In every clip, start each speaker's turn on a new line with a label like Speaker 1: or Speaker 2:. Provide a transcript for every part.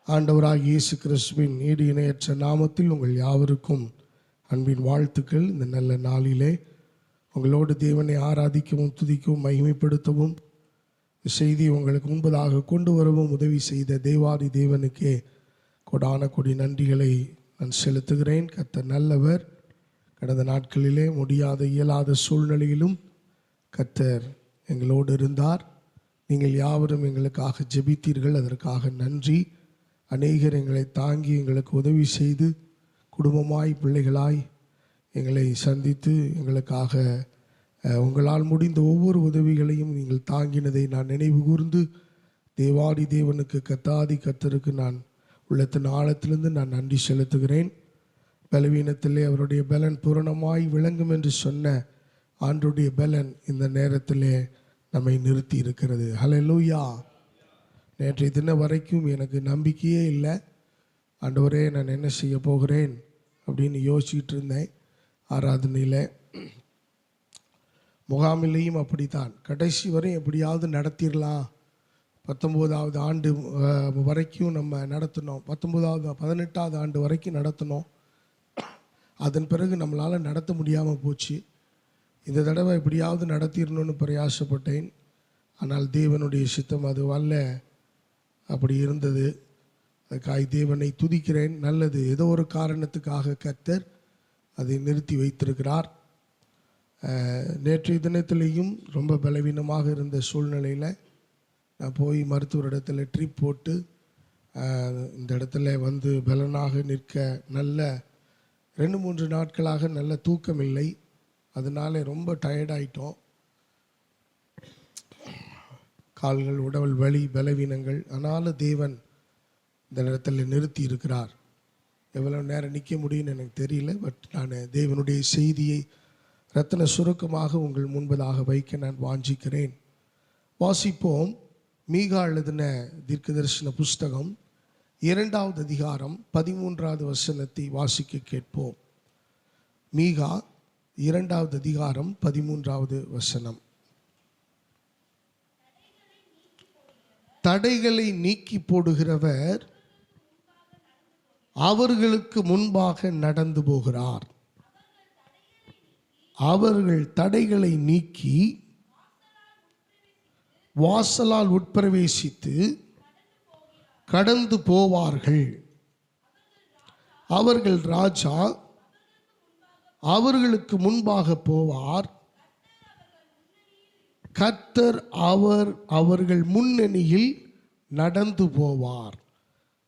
Speaker 1: ஆண்டவராகிய இயேசு கிறிஸ்துவின் ஈடு இணையற்ற நாமத்தில் உங்கள் யாவருக்கும் அன்பின் வாழ்த்துக்கள். இந்த நல்ல நாளிலே உங்களோடு தேவனை ஆராதிக்கவும் துதிக்கவும் மகிமைப்படுத்தவும் செய்தி உங்களுக்கு முன்பதாக கொண்டு வரவும் உதவி செய்த தேவாதி தேவனுக்கே கொடான கொடி நன்றிகளை நான் செலுத்துகிறேன். கர்த்தர் நல்லவர். கடந்த நாட்களிலே முடியாத இயலாத சூழ்நிலையிலும் கர்த்தர் எங்களோடு இருந்தார். நீங்கள் யாவரும் எங்களுக்காக ஜெபித்தீர்கள், அதற்காக நன்றி. அநேகர் எங்களை தாங்கி எங்களுக்கு உதவி செய்து குடும்பமாய் பிள்ளைகளாய் எங்களை சந்தித்து எங்களுக்காக உங்களால் முடிந்த ஒவ்வொரு உதவிகளையும் நீங்கள் தாங்கினதை நான் நினைவு கூர்ந்து தேவாதி தேவனுக்கு கர்த்தருக்கு நான் உள்ளத்தின் ஆழத்திலிருந்து நான் நன்றி செலுத்துகிறேன். பலவீனத்திலே அவருடைய பலன் பூரணமாய் விளங்கும் என்று சொன்ன ஆண்டவருடைய பலன் இந்த நேரத்திலே நம்மை நிறுத்தி இருக்கிறது. ஹல்லேலூயா. நேற்றைய தினம் வரைக்கும் எனக்கு நம்பிக்கையே இல்லை. ஆண்டவரே, நான் என்ன செய்ய போகிறேன் அப்படின்னு யோசிச்சுட்டு இருந்தேன். ஆராதனையில் முகாமிலையும் அப்படித்தான். கடைசி வரை எப்படியாவது நடத்திடலாம். 19வது ஆண்டு வரைக்கும் நம்ம நடத்தினோம். 18வது ஆண்டு வரைக்கும் நடத்தினோம். அதன் பிறகு நம்மளால் நடத்த முடியாமல் போச்சு. இந்த தடவை எப்படியாவது நடத்திடணும்னு பிரயாசப்பட்டேன். ஆனால் தேவனுடைய சித்தம் அது அல்ல. அப்படி இருந்தது. அதுக்காக தேவனை துதிக்கிறேன். நல்லது, ஏதோ ஒரு காரணத்துக்காக கர்த்தர் அதை நிறுத்தி வைத்திருக்கிறார். நேற்றைய தினத்திலேயும் ரொம்ப பலவீனமாக இருந்த சூழ்நிலையில் நான் போய் மருத்துவரிடத்தில் ட்ரிப் போட்டு இந்த இடத்துல வந்து பலனாக நிற்க நல்ல 2-3 நாட்களாக நல்ல தூக்கம் இல்லை. அதனால ரொம்ப டயர்டாயிட்டோம். கால்கள் உடல் வலி பலவீனங்கள். ஆனாலும் தேவன் இந்த இடத்துல நிறுத்தி இருக்கிறார். எவ்வளோ நேரம் நிற்க முடியும்னு எனக்கு தெரியல. பட் நான் தேவனுடைய செய்தியை ரத்தின சுருக்கமாக உங்கள் முன்பதாக வைக்க நான் வாஞ்சிக்கிறேன். வாசிப்போம். மீகா எழுதின தீர்க்கதரிசன புஸ்தகம் 2வது அதிகாரம் 13வது வசனத்தை வாசிக்க கேட்போம். மீகா 2வது அதிகாரம் 13வது வசனம். தடைகளை நீக்கி போடுகிறவர் அவர்களுக்கு முன்பாக நடந்து போகிறார். அவர்கள் தடைகளை நீக்கி வாசலால் உட்பிரவேசித்து கடந்து போவார்கள். அவர்கள் ராஜா அவர்களுக்கு முன்பாக போவார். கர்த்தர் அவர்கள் முன்னணியில் நடந்து போவார்.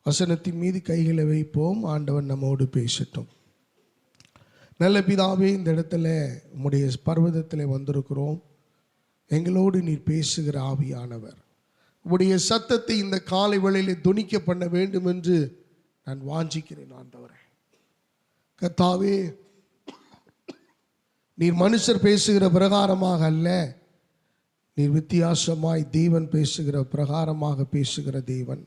Speaker 1: வசனத்தின் மீது கைகளை வைப்போம். ஆண்டவன் நம்மோடு பேசட்டும். நல்ல பிதாவே, இந்த இடத்துல உம்முடைய பர்வதத்தில் வந்திருக்கிறோம். எங்களோடு நீர் பேசுகிற ஆவியானவர் உம்முடைய சத்தத்தை இந்த காலை வேளையில் துணிக்க பண்ண வேண்டும் என்று நான் வாஞ்சிக்கிறேன். ஆண்டவரே கர்த்தாவே, நீர் மனுஷர் பேசுகிற பிரகாரமாக அல்ல, நீர் வித்தியாசமாய் தேவன் பேசுகிற பிரகாரமாக பேசுகிற தேவன்.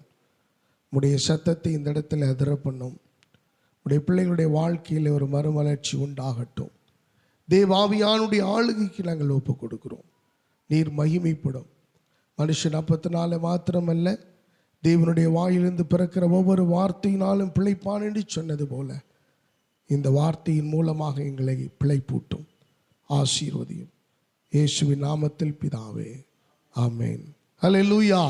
Speaker 1: உடைய சத்தத்தை இந்த இடத்துல அதிர பண்ணும். உடைய பிள்ளைகளுடைய வாழ்க்கையில் ஒரு மறுமலர்ச்சி உண்டாகட்டும். தேவாவியானுடைய ஆளுகைக்கு நாங்கள் ஒப்பு கொடுக்கிறோம். நீர் மகிமைப்படும். மனுஷன் அப்பத்தினால மாத்திரமல்ல, தேவனுடைய வாயிலிருந்து பிறக்கிற ஒவ்வொரு வார்த்தையினாலும் பிழைப்பான் என்று சொன்னது போல இந்த வார்த்தையின் மூலமாக எங்களை பிழைப்பூட்டும். ஆசீர்வதியும். இயேசுவின் நாமத்தில் பிதாவே, ஆமென். ஹல்லேலூயா.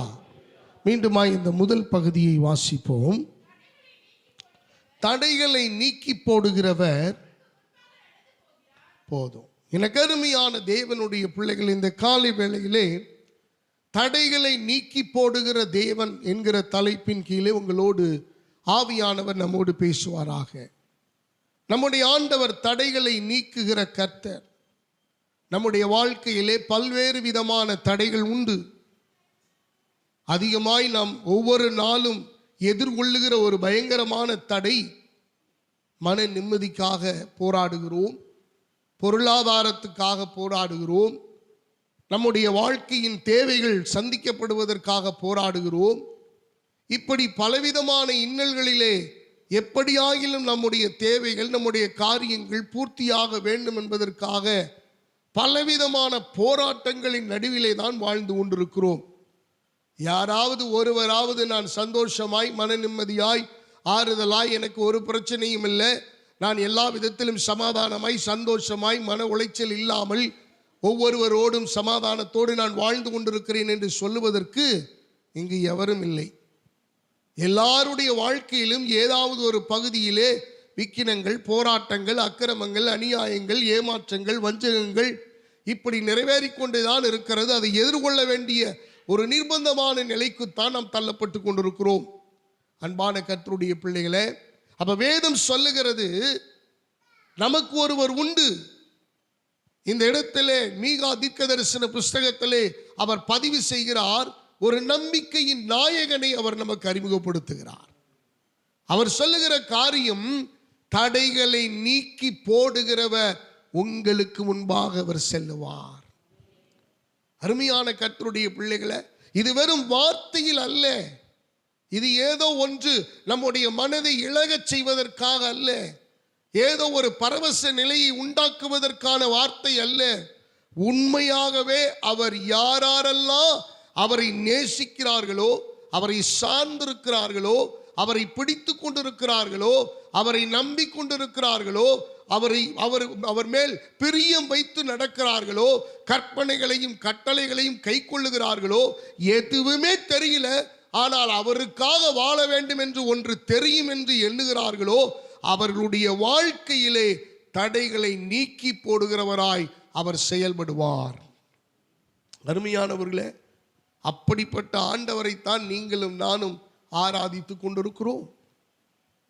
Speaker 1: மீண்டுமாய் இந்த முதல் பகுதியை வாசிப்போம். தடைகளை நீக்கி போடுகிறவர் போதும். எனக்கு அருமையான தேவனுடைய பிள்ளைகள், இந்த காலை வேளையிலே தடைகளை நீக்கி போடுகிற தேவன் என்கிற தலைப்பின் கீழே உங்களோடு ஆவியானவர் நம்மோடு பேசுவாராக. நம்முடைய ஆண்டவர் தடைகளை நீக்குகிற கர்த்தர். நம்முடைய வாழ்க்கையிலே பல்வேறு விதமான தடைகள் உண்டு. அதிகமாய் நாம் ஒவ்வொரு நாளும் எதிர்கொள்ளுகிற ஒரு பயங்கரமான தடை, மன நிம்மதிக்காக போராடுகிறோம், பொருளாதாரத்துக்காக போராடுகிறோம், நம்முடைய வாழ்க்கையின் தேவைகள் சந்திக்கப்படுவதற்காக போராடுகிறோம். இப்படி பலவிதமான இன்னல்களிலே எப்படியாகிலும் நம்முடைய தேவைகள், நம்முடைய காரியங்கள் பூர்த்தியாக வேண்டும் என்பதற்காக பலவிதமான போராட்டங்களின் நடுவிலே தான் வாழ்ந்து கொண்டிருக்கிறோம். யாராவது ஒருவராவது நான் சந்தோஷமாய் மன நிம்மதியாய் ஆறுதலாய் எனக்கு ஒரு பிரச்சனையும் இல்லை, நான் எல்லா விதத்திலும் சமாதானமாய் சந்தோஷமாய் மன உளைச்சல் இல்லாமல் ஒவ்வொருவரோடும் சமாதானத்தோடு நான் வாழ்ந்து கொண்டிருக்கிறேன் என்று சொல்லுவதற்கு இங்கு எவரும் இல்லை. எல்லாருடைய வாழ்க்கையிலும் ஏதாவது ஒரு பகுதியிலே விக்கினங்கள், போராட்டங்கள், அக்கிரமங்கள், அநியாயங்கள், ஏமாற்றங்கள், வஞ்சகங்கள் இப்படி நிறைவேறிக்கொண்டுதான் இருக்கிறது. அதை எதிர்கொள்ள வேண்டிய ஒரு நிர்பந்தமான நிலைக்குத்தான் நாம் தள்ளப்பட்டு கொண்டிருக்கிறோம். அன்பான கர்த்தருடைய பிள்ளைகளே, அப்ப வேதம் சொல்லுகிறது நமக்கு ஒருவர் உண்டு. இந்த இடத்திலே மீகா தீர்க்கதரிசன புஸ்தகத்திலே அவர் பதிவு செய்கிறார், ஒரு நம்பிக்கையின் நாயகனை அவர் நமக்கு அறிமுகப்படுத்துகிறார். அவர் சொல்லுகிற காரியம், தடைகளை நீக்கி போடுகிறவர் உங்களுக்கு முன்பாக அவர் செல்லுவார். அருமையான கர்த்தருடைய பிள்ளைகளை, இது வெறும் வார்த்தையில் அல்ல, இது ஏதோ ஒன்று நம்முடைய மனதை இழகச் செய்வதற்காக அல்ல, ஏதோ ஒரு பரவச நிலையை உண்டாக்குவதற்கான வார்த்தை அல்ல. உண்மையாகவே அவர் யாரெல்லாம் அவரை நேசிக்கிறார்களோ, அவரை சார்ந்திருக்கிறார்களோ, அவரை பிடித்து கொண்டிருக்கிறார்களோ, அவரை நம்பிக்கொண்டிருக்கிறார்களோ, அவர் மேல் பிரியம் வைத்து நடக்கிறார்களோ, கற்பனைகளையும் கட்டளைகளையும் கை கொள்ளுகிறார்களோ, எதுவுமே தெரியல, ஆனால் அவருக்காக வாழ வேண்டும் என்று ஒன்று தெரியும் என்று எண்ணுகிறார்களோ, அவர்களுடைய வாழ்க்கையிலே தடைகளை நீக்கி போடுகிறவராய் அவர் செயல்படுவார். அருமையானவர்களே, அப்படிப்பட்ட ஆண்டவரைத்தான் நீங்களும் நானும் ஆராதித்து கொண்டிருக்கிறோம்.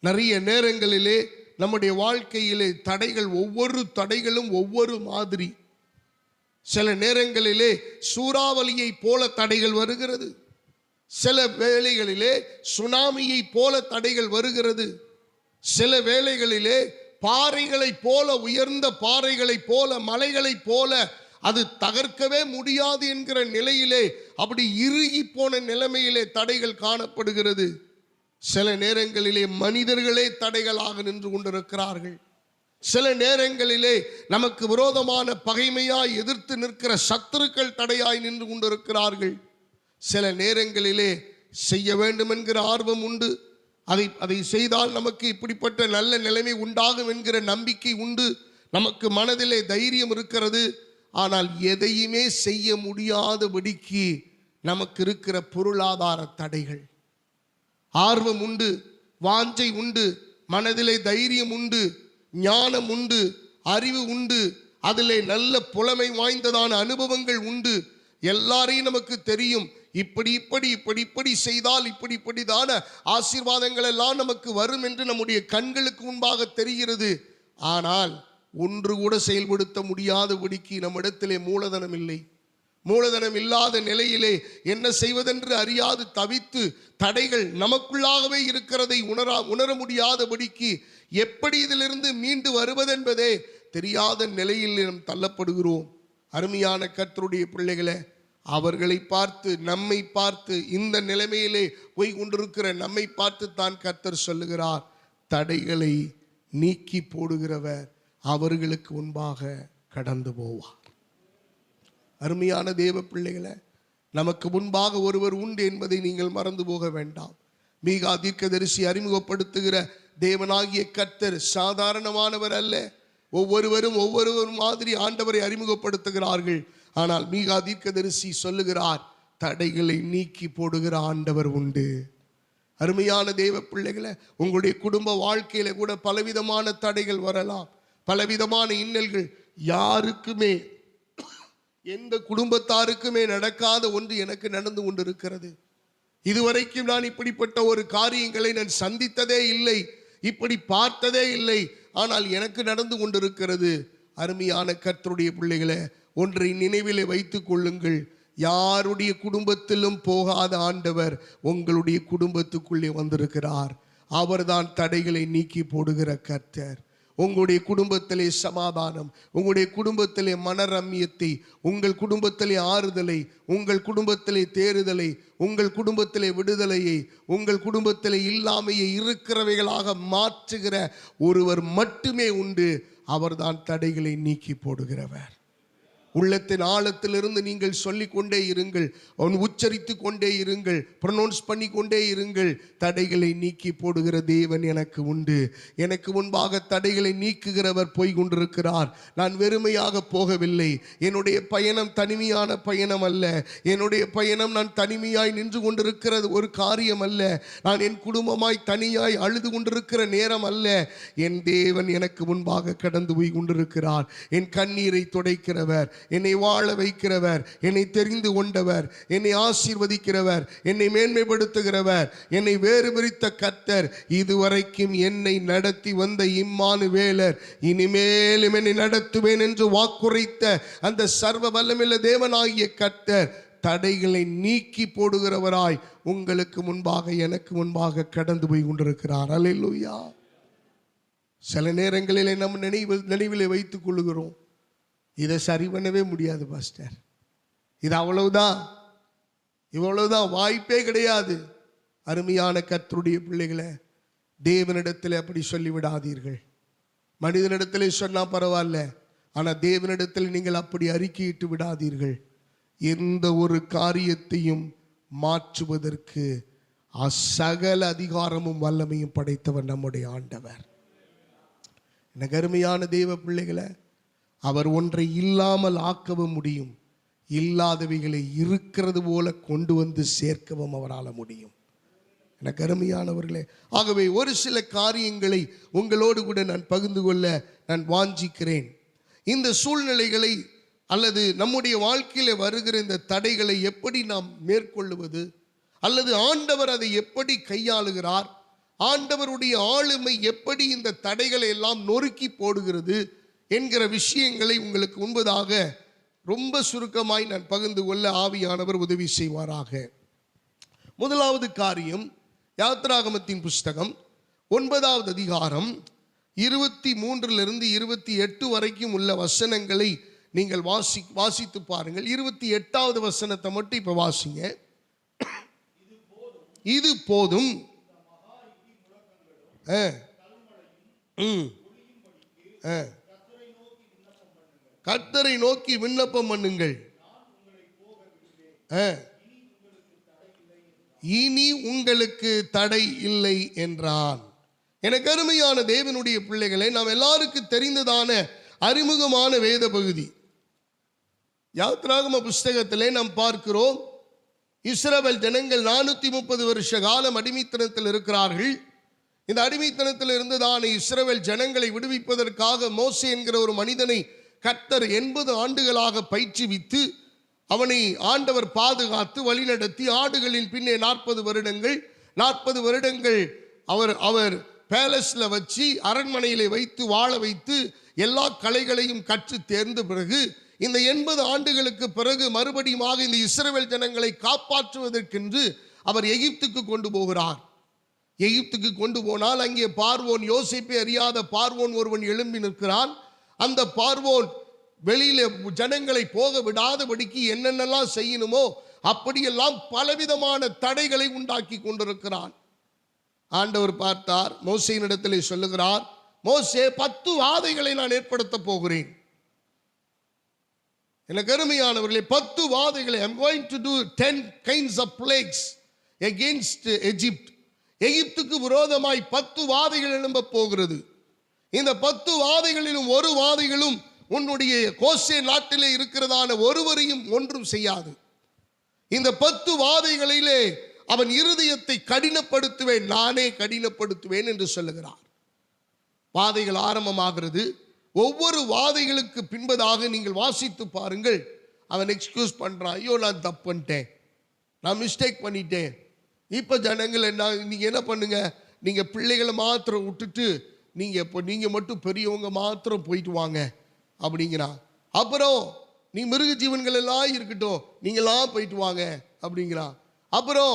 Speaker 1: நிறைய நேரங்களிலே நம்முடைய வாழ்க்கையிலே தடைகள், ஒவ்வொரு தடைகளும் ஒவ்வொரு மாதிரி. சில நேரங்களிலே சூறாவளியை போல தடைகள் வருகிறது, சில வேளைகளிலே சுனாமியை போல தடைகள் வருகிறது, சில வேளைகளிலே பாறைகளை போல, உயர்ந்த பாறைகளை போல, மலைகளை போல அது தகர்க்கவே முடியாது என்கிற நிலையிலே, அப்படி இறுகி போன நிலைமையிலே தடைகள் காணப்படுகிறது. சில நேரங்களிலே மனிதர்களே தடைகளாக நின்று கொண்டிருக்கிறார்கள். சில நேரங்களிலே நமக்கு விரோதமான பகைமையாய் எதிர்த்து நிற்கிற சத்துருக்கள் தடையாய் நின்று கொண்டிருக்கிறார்கள். சில நேரங்களிலே செய்ய வேண்டும் என்கிற ஆர்வம் உண்டு, அதை செய்தால் நமக்கு இப்படிப்பட்ட நல்ல நிலைமை உண்டாகும் என்கிற நம்பிக்கை உண்டு, நமக்கு மனதிலே தைரியம் இருக்கிறது. ஆனால் எதையுமே செய்ய முடியாதபடிக்கு நமக்கு இருக்கிற பொருளாதார தடைகள். ஆர்வம் உண்டு, வாஞ்சை உண்டு, மனதிலே தைரியம் உண்டு, ஞானம் உண்டு, அறிவு உண்டு, அதிலே நல்ல புலமை வாய்ந்ததான அனுபவங்கள் உண்டு, எல்லாரையும் நமக்கு தெரியும். இப்படி செய்தால் இப்படிதான ஆசீர்வாதங்கள் எல்லாம் நமக்கு வரும் என்று நம்முடைய கண்களுக்கு முன்பாக தெரிகிறது. ஆனால் ஒன்று கூட செயல்படுத்த முடியாதபடிக்கு நம்மிடத்திலே மூலதனம் இல்லை. மூலதனம் இல்லாத நிலையிலே என்ன செய்வதென்று அறியாது தவித்து தடைகள் நமக்குள்ளாகவே இருக்கிறதை உணர முடியாதபடிக்கு எப்படி இதிலிருந்து மீண்டு வருவதென்பதே தெரியாத நிலையில் நாம் தள்ளப்படுகிறோம். அருமையான கர்த்தருடைய பிள்ளைகளே, அவர்களை பார்த்து, நம்மை பார்த்து, இந்த நிலைமையிலே போய் கொண்டிருக்கிற நம்மை பார்த்து தான் கர்த்தர் சொல்லுகிறார், தடைகளை நீக்கி போடுகிறவர் அவர்களுக்கு முன்பாக கடந்து போவார். அருமையான தேவ பிள்ளைகளே, நமக்கு முன்பாக ஒருவர் உண்டு என்பதை நீங்கள் மறந்து போக வேண்டாம். மீகா தீர்க்கதரிசி அறிமுகப்படுத்துகிற தேவனாகிய கர்த்தர் சாதாரணமானவர் அல்ல. ஒவ்வொருவரும் மாதிரி ஆண்டவரை அறிமுகப்படுத்துகிறார்கள். ஆனால் மீகா தீர்க்கதரிசி சொல்லுகிறார், தடைகளை நீக்கி போடுகிற ஆண்டவர் உண்டு. அருமையான தேவ பிள்ளைகளை, உங்களுடைய குடும்ப வாழ்க்கையில கூட பலவிதமான தடைகள் வரலாம், பலவிதமான இன்னல்கள். யாருக்குமே, எந்த குடும்பத்தாருக்குமே நடக்காத ஒன்று எனக்கு நடந்து கொண்டிருக்கிறது. இதுவரைக்கும் நான் இப்படிப்பட்ட ஒரு காரியங்களை நான் சந்தித்ததே இல்லை, இப்படி பார்த்ததே இல்லை. ஆனால் எனக்கு நடந்து கொண்டிருக்கிறது. அருமையான கர்த்தருடைய பிள்ளைகளை, ஒன்றை நினைவிலே வைத்துக் கொள்ளுங்கள். யாருடைய குடும்பத்திலும் போகாத ஆண்டவர் உங்களுடைய குடும்பத்துக்குள்ளே வந்திருக்கிறார். அவர்தான் தடைகளை நீக்கி போடுகிற கர்த்தர். உங்களுடைய குடும்பத்திலே சமாதானம், உங்களுடைய குடும்பத்திலே மனரம்யத்தை, உங்கள் குடும்பத்திலே ஆறுதலை, உங்கள் குடும்பத்திலே தேறுதலை, உங்கள் குடும்பத்திலே விடுதலையை, உங்கள் குடும்பத்திலே இல்லாமையை இருக்கிறவைகளாக மாற்றுகிற ஒருவர் மட்டுமே உண்டு. அவர்தான் தடைகளை நீக்கி போடுகிறவர். உள்ளத்தின் ஆழத்திலிருந்து நீங்கள் சொல்லிக்கொண்டே இருங்கள், அவன் உச்சரித்து கொண்டே இருங்கள், ப்ரொனவுன்ஸ் பண்ணி கொண்டே இருங்கள். தடைகளை நீக்கி போடுகிற தேவன் எனக்கு உண்டு. எனக்கு முன்பாக தடைகளை நீக்குகிறவர் போய் கொண்டிருக்கிறார். நான் வெறுமையாக போகவில்லை. என்னுடைய பயணம் தனிமையான பயணம் அல்ல. என்னுடைய பயணம் நான் தனிமையாய் நின்று கொண்டிருக்கிறது ஒரு காரியம் அல்ல. நான் என் குடும்பமாய் தனியாய் அழுது கொண்டிருக்கிற நேரம் அல்ல. என் தேவன் எனக்கு முன்பாக கடந்து போய் கொண்டிருக்கிறார். என் கண்ணீரை துடைக்கிறவர், என்னை வாழ வைக்கிறவர், என்னை தெரிந்து கொண்டவர், என்னை ஆசீர்வதிக்கிறவர், என்னை மேன்மைப்படுத்துகிறவர், என்னை வேறு பிரித்த கர்த்தர், இதுவரைக்கும் என்னை நடத்தி வந்த இம்மானுவேலர், இனிமேலும் என்னை நடத்துவேன் என்று வாக்குரைத்த அந்த சர்வ வல்லமையுள்ள தேவனாகிய கர்த்தர் தடைகளை நீக்கி போடுகிறவராய் உங்களுக்கு முன்பாக எனக்கு முன்பாக கடந்து போய் கொண்டிருக்கிறார். அல்லேலூயா. சில நேரங்களில் நம் நினைவிலே வைத்துக் கொள்ளுகிறோம், இதை சரி பண்ணவே முடியாது பாஸ்டர், இது அவ்வளவுதான், இவ்வளவுதான், வாய்ப்பே கிடையாது. அருமையான கர்த்தருடைய பிள்ளைகளை, தேவனிடத்தில் அப்படி சொல்லிவிடாதீர்கள். மனிதனிடத்தில் சொன்னா பரவாயில்ல, ஆனால் தேவனிடத்தில் நீங்கள் அப்படி அறிக்கையிட்டு விடாதீர்கள். எந்த ஒரு காரியத்தையும் மாற்றுவதற்கு சகல அதிகாரமும் வல்லமையும் படைத்தவர் நம்முடைய ஆண்டவர். எனக்கு அருமையான தேவ பிள்ளைகளை, அவர் ஒன்றை இல்லாமல் ஆக்கவும் முடியும், இல்லாதவைகளை இருக்கிறது போல கொண்டு வந்து சேர்க்கவும் அவரால் முடியும். எனக்கு அருமையானவர்களே, ஆகவே ஒரு சில காரியங்களை உங்களோடு கூட நான் பகிர்ந்து கொள்ள நான் வாஞ்சிக்கிறேன். இந்த சூழ்நிலைகளை அல்லது நம்முடைய வாழ்க்கையில் வருகிற இந்த தடைகளை எப்படி நாம் மேற்கொள்ளுவது, அல்லது ஆண்டவர் அதை எப்படி கையாளுகிறார், ஆண்டவருடைய ஆளுமை எப்படி இந்த தடைகளை எல்லாம் நொறுக்கி போடுகிறது என்கிற விஷயங்களை உங்களுக்கு முன்பதாக ரொம்ப சுருக்கமாய் நான் பகிர்ந்து கொள்ள ஆவியானவர் உதவி செய்வாராக. முதலாவது காரியம், யாத்திராகமத்தின் புஸ்தகம் 9வது அதிகாரம் 23 28 வரைக்கும் உள்ள வசனங்களை நீங்கள் வாசித்து பாருங்கள். 28வது வசனத்தை மட்டும் இப்ப வாசிங்க. இது போதும், கர்த்தரை நோக்கி விண்ணப்பம் பண்ணுங்கள், இனி உங்களுக்கு தடை இல்லை என்றான். எனக்கு அருமையான தேவனுடைய பிள்ளைகளை, நாம் எல்லாருக்கும் தெரிந்ததான அறிமுகமான வேத பகுதி யாத்திராகம புஸ்தகத்திலே நாம் பார்க்கிறோம். இஸ்ரவேல் ஜனங்கள் 430 வருஷ காலம் அடிமைத்தனத்தில் இருக்கிறார்கள். இந்த அடிமைத்தனத்தில் இருந்துதான இஸ்ரவேல் ஜனங்களை விடுவிப்பதற்காக மோசே என்கிற ஒரு மனிதனை கர்த்தர் 80 ஆண்டுகளாக பயிற்றுவித்து அவனை ஆண்டவர் பாதுகாத்து வழிநடத்தி, ஆடுகளின் பின்னே 40 வருடங்கள் அவர் பேலஸ்ல வச்சு அரண்மனையிலே வைத்து வாழ வைத்து எல்லா கலைகளையும் கற்று தேர்ந்த பிறகு இந்த 80 ஆண்டுகளுக்கு பிறகு மறுபடியும் இந்த இஸ்ரவேல் ஜனங்களை காப்பாற்றுவதற்கென்று அவர் எகிப்துக்கு கொண்டு போகிறார். எகிப்துக்கு கொண்டு போனால் அங்கே பார்வோன், யோசேப்பை அறியாத பார்வோன் ஒருவன் எழும்பி நிற்கிறான். அந்த பார்வோன் வெளியில ஜனங்களை போக விடாதபடிக்கு என்னென்னலாம் செய்யணுமோ அப்படியெல்லாம் பலவிதமான தடைகளை உண்டாக்கி கொண்டிருக்கிறான். ஆண்டவர் பார்த்தார், மோசேயினிடத்திலே சொல்லுகிறார், மோசே 10 வாதைகளை நான் ஏற்படுத்த போகிறேன். எனக்கு அருமையானவர்களே, 10 வாதைகளை, I'm going to do 10 kinds of plagues against Egypt. எகிப்துக்கு விரோதமாய் 10 வாதைகள் எழும்ப போகிறது. இந்த 10 வாதைகளிலும் ஒரு வாதைகளும் உன்னுடைய கோசே நாட்டிலே இருக்கிறதான ஒருவரையும் ஒன்றும் செய்யாது. இந்த 10 வாதைகளிலே அவன் இருதயத்தை கடினப்படுத்துவேன், நானே கடினப்படுத்துவேன் என்று சொல்லுகிறார். வாதைகள் ஆரம்பமாகிறது. ஒவ்வொரு வாதைகளுக்கு பின்பதாக நீங்கள் வாசித்து பாருங்கள், அவன் எக்ஸ்கியூஸ் பண்றான், ஐயோ நான் தப்பு பண்ணிட்டேன், நான் மிஸ்டேக் பண்ணிட்டேன். இப்போ ஜனங்கள் நீங்க என்ன பண்ணுங்க, நீங்க பிள்ளைகளை மாத்திரம் விட்டுட்டு நீங்க மட்டும் பெரியவங்க மாத்திரம் போயிட்டு வாங்க அப்படிங்கிறான். அப்புறம் நீ மிருக ஜீவன்கள் எல்லாம் இருக்கட்டும், நீங்களாம் போயிட்டு வாங்க அப்படிங்கிறான். அப்புறம்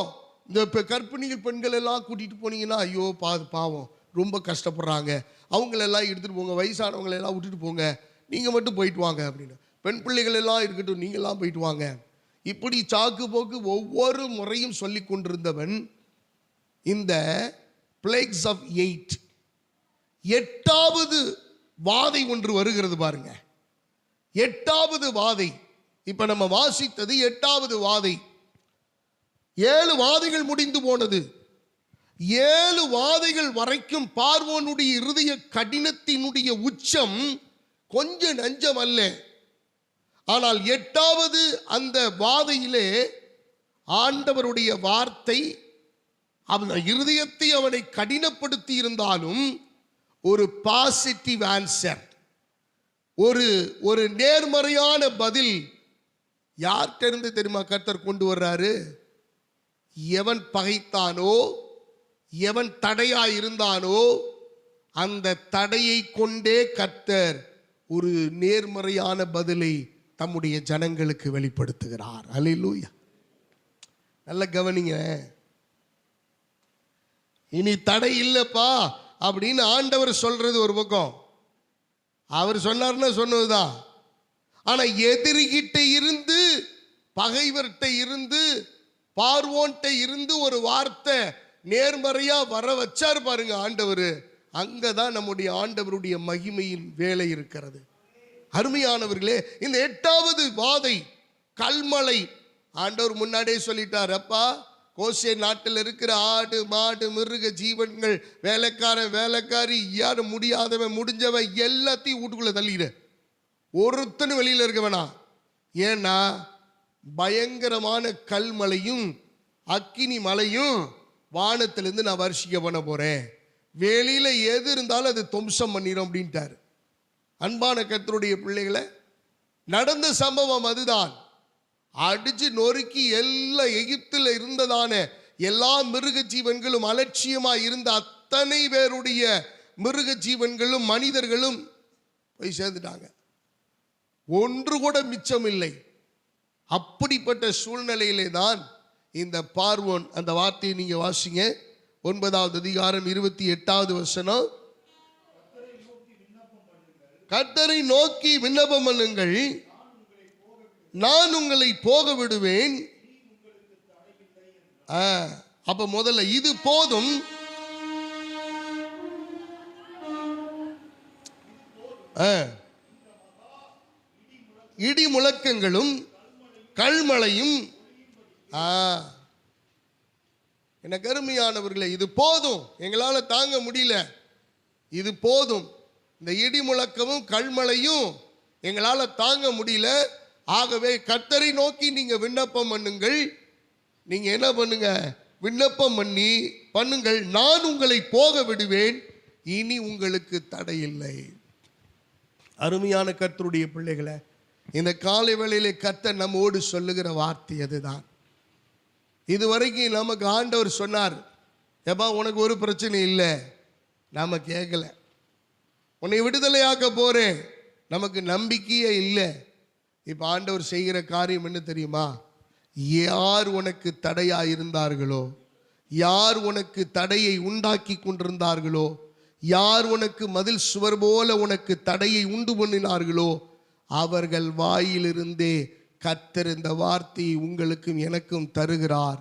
Speaker 1: இந்த கர்ப்பிணிகள் பெண்கள் எல்லாம் கூட்டிட்டு போனீங்கன்னா ஐயோ பாவம் ரொம்ப கஷ்டப்படுறாங்க, அவங்களெல்லாம் எடுத்துட்டு போங்க, வயசானவங்களை எல்லாம் விட்டுட்டு போங்க, நீங்க மட்டும் போயிட்டு வாங்க அப்படின்னு. பெண் பிள்ளைகள் எல்லாம் இருக்கட்டும், நீங்களாம் போயிட்டு வாங்க. இப்படி சாக்கு போக்கு ஒவ்வொரு முறையும் சொல்லி கொண்டிருந்தவன் இந்த பிளேக்ஸ் ஆஃப் 8வது வாதை ஒன்று வருகிறது பாருங்க.
Speaker 2: எட்டாவது வாதை. இப்ப நம்ம வாசித்தது எட்டாவது வாதை. 7 வாதைகள் முடிந்து போனது. 7 வாதைகள் வரைக்கும் பார்வோனுடைய இருதய கடினத்தினுடைய உச்சம் கொஞ்சம் நஞ்சம் அல்ல. ஆனால் 8வது அந்த வாதையிலே ஆண்டவருடைய வார்த்தை அவன் இருதயத்தை அவனை கடினப்படுத்தி இருந்தாலும் ஒரு பாசிட்டிவ் ஆன்சர், ஒரு நேர்மறையான பதில் யார்கிட்ட இருந்து தெரியுமா கர்த்தர் கொண்டு வர்றாரு? எவன் பகைத்தானோ, எவன் தடையா இருந்தானோ அந்த தடையை கொண்டே கர்த்தர் ஒரு நேர்மறையான பதிலை தம்முடைய ஜனங்களுக்கு வெளிப்படுத்துகிறார். அல்லேலூயா. நல்ல கவனிங்க. இனி தடை இல்லப்பா அப்படின்னு ஆண்டவர் சொல்றது ஒரு பக்கம், அவர் சொன்னார்னா சொன்னதுதான். ஆனா எதிரிகிட்ட இருந்து, பகைவர்கிட்ட இருந்து, பார்வோன்ட்ட இருந்து ஒரு வார்த்தை நேர்மறையா வர வச்சார் பாருங்க ஆண்டவர். அங்கதான் நம்முடைய ஆண்டவருடைய மகிமையின் வேலை இருக்கிறது. அருமையானவர்களே, இந்த 8வது வாதை கல்மலை. ஆண்டவர் முன்னாடியே சொல்லிட்டார், அப்பா கோசே நாட்டில் இருக்கிற ஆடு மாடு மிருக ஜீவன்கள், வேலைக்காரன் வேலைக்காரி, யாரும் முடியாதவன் முடிஞ்சவன் எல்லாத்தையும் வீட்டுக்குள்ள தள்ளிடு, ஒருத்தனும் வெளியில இருக்க வேணாம். ஏன்னா பயங்கரமான கல்மலையும் அக்கினி மலையும் வானத்திலிருந்து நான் வர்ஷிக்க பண்ண போறேன். வெளியில எது இருந்தாலும் அது துவம்சம் பண்ணிடும் அப்படின்ட்டார். அன்பான கர்த்தருடைய பிள்ளைகளை, நடந்த சம்பவம் அதுதான். அடிச்சு நொறுக்கி எல்லா எகிப்தில் இருந்ததான எல்லா மிருக ஜீவன்களும், அலட்சியமா இருந்த அத்தனை பேருடைய மிருக ஜீவன்களும் மனிதர்களும் போய் சேர்ந்துட்டாங்க. ஒன்று கூட மிச்சம் இல்லை. அப்படிப்பட்ட சூழ்நிலையிலே தான் இந்த பார்வோன், அந்த வார்த்தையை நீங்க வாசிங்க, 9வது அதிகாரம் 28வது வசனம். கர்த்தரை நோக்கி விண்ணப்பம் பண்ணுங்கள், நான் உங்களை போக விடுவேன். அப்ப முதல்ல இது போதும். இடி முழக்கங்களும் கல்மழையும். எனக்கு அருமையானவர்களே, இது போதும், எங்களால தாங்க முடியல, இது போதும். இந்த இடி முழக்கமும் கல்மழையும் எங்களால தாங்க முடியல. ஆகவே கர்த்தரை நோக்கி நீங்க விண்ணப்பம் பண்ணுங்கள். நீங்க என்ன பண்ணுங்க? விண்ணப்பம் பண்ணுங்கள், நான் உங்களை போக விடுவேன், இனி உங்களுக்கு தடை இல்லை. அருமையான கர்த்தருடைய பிள்ளைகளை, இந்த காலை வேளையிலே கர்த்தர் நம்மோடு சொல்லுகிற வார்த்தை அதுதான். இதுவரைக்கும் நமக்கு ஆண்டவர் சொன்னார், ஏப்பா உனக்கு ஒரு பிரச்சனை இல்லை, நாம கேட்கல. உன்னை விடுதலையாக்க போறேன், நமக்கு நம்பிக்கையே இல்லை. இப்ப ஆண்டவர் செய்கிற காரியம் என்ன தெரியுமா? யார் உனக்கு தடையா இருந்தார்களோ, யார் உனக்கு தடையை உண்டாக்கி கொண்டிருந்தார்களோ, யார் உனக்கு மதில் சுவர் போல உனக்கு தடையை உண்டு பண்ணினார்களோ, அவர்கள் வாயிலிருந்தே கர்த்தர் இந்த வார்த்தையை உங்களுக்கும் எனக்கும் தருகிறார்.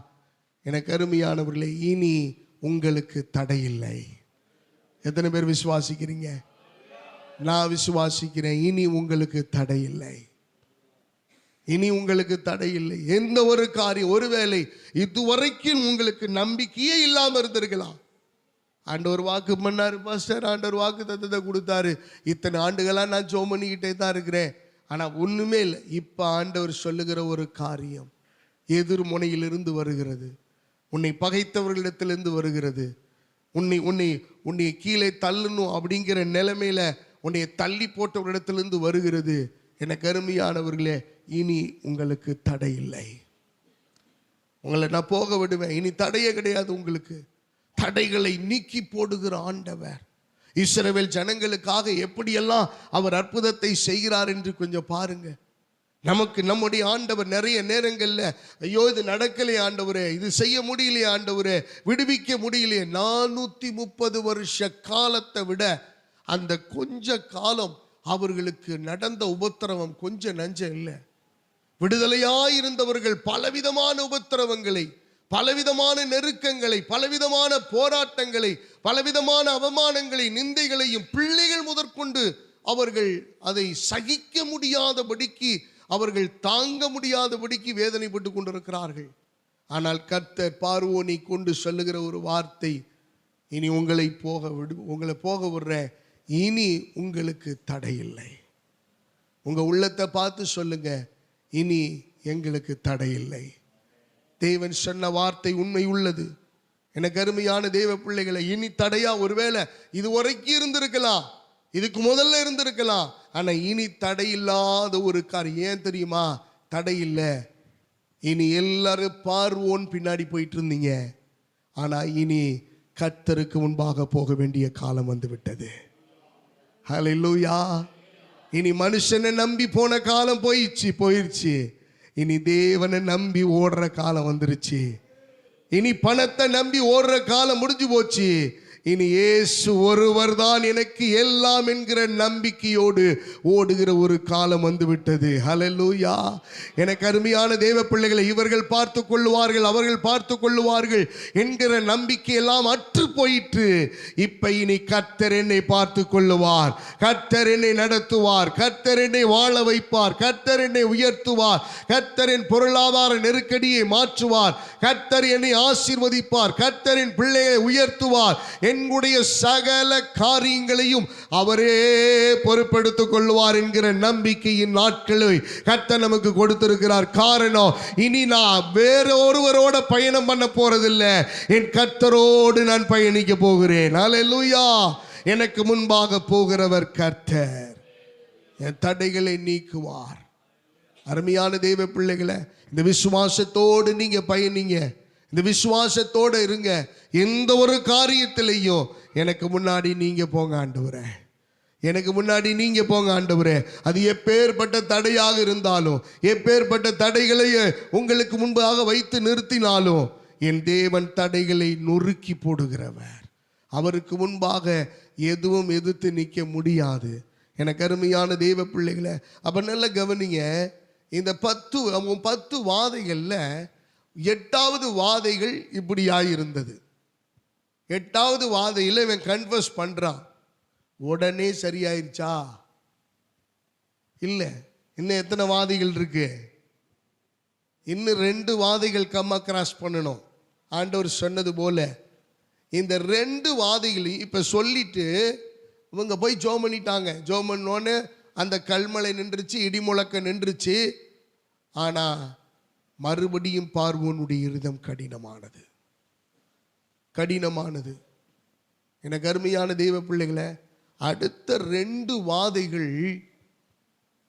Speaker 2: எனக்கு அருமையானவர்களே, இனி உங்களுக்கு தடை இல்லை. எத்தனை பேர் விசுவாசிக்கிறீங்க? நான் விசுவாசிக்கிறேன். இனி உங்களுக்கு தடை இல்லை, இனி உங்களுக்கு தடை இல்லை. எந்த ஒரு காரியம், ஒருவேளை இதுவரைக்கும் உங்களுக்கு நம்பிக்கையே இல்லாம இருந்திருக்கலாம். ஆண்டவர் வாக்கு பண்ணாரு பாஸ்டர், ஆண்டவர் வாக்கு தத்தத்தை கொடுத்தாரு, இத்தனை ஆண்டுகளா நான் ஜெபம் பண்ணிக்கிட்டே தான் இருக்கிறேன், ஆனா ஒண்ணுமே இல்லை. இப்ப ஆண்டவர் சொல்லுகிற ஒரு காரியம் எதிர் முனையிலிருந்து வருகிறது, உன்னை பகைத்தவர்களிடத்திலிருந்து வருகிறது, உன்னை கீழே தள்ளணும் அப்படிங்கிற நிலைமையில உன்னை தள்ளி போட்டவரிடத்திலிருந்து வருகிறது. எனக்கு அருமையானவர்களே, இனி உங்களுக்கு தடை இல்லை. உங்களை நான் போக விடுவேன், இனி தடையே கிடையாது உங்களுக்கு. தடைகளை நீக்கி போடுகிற ஆண்டவர் இஸ்ரவேல் ஜனங்களுக்காக எப்படியெல்லாம் அவர் அற்புதத்தை செய்கிறார் என்று கொஞ்சம் பாருங்க. நமக்கு நம்முடைய ஆண்டவர் நிறைய நேரங்கள்ல, ஐயோ இது நடக்கலையே ஆண்டவரே, இது செய்ய முடியலையே ஆண்டவரே, விடுவிக்க முடியலையே. 430 வருஷ காலத்தை விட அந்த கொஞ்ச காலம் அவர்களுக்கு நடந்த உபத்திரவம் கொஞ்சம் நஞ்சம் இல்லை. விடுதலையாயிருந்தவர்கள் பலவிதமான உபத்திரவங்களை, பலவிதமான நெருக்கங்களை, பலவிதமான போராட்டங்களை, பலவிதமான அவமானங்களை, நிந்தைகளையும் பிள்ளைகள் முதற்கொண்டு அவர்கள் அதை சகிக்க முடியாதபடிக்கு, அவர்கள் தாங்க முடியாதபடிக்கு வேதனைப்பட்டு கொண்டிருக்கிறார்கள். ஆனால் கர்த்தர் பார்வோனை கொண்டு சொல்லுகிற ஒரு வார்த்தை, இனி உங்களை போக விடுறேன், இனி உங்களுக்கு தடை இல்லை. உங்க உள்ளத்தை பார்த்து சொல்லுங்க, இனி எங்களுக்கு தடை இல்லை. தேவன் சொன்ன வார்த்தை உண்மை உள்ளது. எனக்கு அருமையான தேவ பிள்ளைகளை, இனி தடையா ஒருவேளை இது வரைக்கும் இருந்திருக்கலாம், இதுக்கு முதல்ல இருந்திருக்கலாம், ஆனா இனி தடை இல்லாத ஒரு காரியம். ஏன் தெரியுமா? தடை இல்லை. இனி எல்லாரும் பார்வோன் பின்னாடி போயிட்டு இருந்தீங்க, ஆனா இனி கர்த்தருக்கு முன்பாக போக வேண்டிய காலம் வந்து விட்டது. ஹல்லேலூயா. இனி மனுஷனை நம்பி போன காலம் போயிடுச்சு. இனி தேவனை நம்பி ஓடுற காலம் வந்துருச்சு. இனி பணத்தை நம்பி ஓடுற காலம் முடிஞ்சு போச்சு. இனி இயேசு ஒருவர் தான் எனக்கு எல்லாம் என்கிற நம்பிக்கையோடு ஓடுகிற ஒரு காலம் வந்து விட்டது. ஹல்லேலூயா. எனக்கு அருமையான தேவ பிள்ளைகளை, இவர்கள் பார்த்து கொள்ளுவார்கள், அவர்கள் பார்த்து கொள்ளுவார்கள் என்கிற நம்பிக்கை எல்லாம் அற்று போயிற்று. இப்ப இனி கர்த்தர் என்னை பார்த்து கொள்ளுவார், கர்த்தர் என்னை நடத்துவார், கர்த்தர் என்னை வாழ வைப்பார், கர்த்தர் என்னை உயர்த்துவார், கர்த்தரின் பொருளாதார நெருக்கடியை மாற்றுவார், கர்த்தர் என்னை ஆசீர்வதிப்பார், கர்த்தரின் பிள்ளையை உயர்த்துவார், என்னுடைய சகல காரியங்களையும் அவரே பொறுப்பெடுத்துக் கொள்வார் என்கிற நம்பிக்கையின் நாட்களை கர்த்தர் நமக்கு கொடுத்திருக்கிறார். காரணம், இனி நான் வேற ஒருவரோட பயணம் பண்ண போறதில்லை, என் கர்த்தரோடு நான் பயணிக்க போகிறேன். ஹல்லேலூயா. எனக்கு முன்பாக போகிறவர் கர்த்தர், என் தடைகளை நீக்குவார். அருமையான தேவ பிள்ளைகளை, இந்த விசுவாசத்தோடு நீங்க பயணிங்க, இந்த விசுவாசத்தோடு இருங்க. எந்த ஒரு காரியத்திலையும் எனக்கு முன்னாடி நீங்க போங்க ஆண்டவரே, எனக்கு முன்னாடி நீங்க போங்க ஆண்டவரே. அது எப்பேற்பட்ட தடையாக இருந்தாலும், எப்பேற்பட்ட தடைகளை உங்களுக்கு முன்பாக வைத்து நிறுத்தினாலும், என் தேவன் தடைகளை நொறுக்கி போடுகிறவர். அவருக்கு முன்பாக எதுவும் எதிர்த்து நிற்க முடியாது. எனக்கு அருமையான தேவ பிள்ளைகளை, அப்ப நல்ல கவனிங்க. இந்த 10 வாதைகள்ல 8வது வாதைகள் இப்படியாயிருந்தது. 8வது வாதையில் இவன் கன்ஃபஸ் பண்றான். உடனே சரியாயிருச்சா? இல்லை. இன்னும் எத்தனை வாதைகள் இருக்கு? இன்னும் 2 வாதைகள் கிராஸ் பண்ணணும். ஆண்டவர் சொன்னது போல இந்த 2 வாதைகளையும் இப்ப சொல்லிட்டு இவங்க போய் ஜெபம் பண்ணிட்டாங்க. ஜெபம் பண்ணோன்னு அந்த கல்மலை நின்றுச்சு, இடிமுழக்க நின்றுச்சு. ஆனா மறுபடியும் பார்வோனுடைய இருதம் கடினமானது. எனக்கு அருமையான தெய்வ பிள்ளைகளை, அடுத்த 2 வாதைகள்,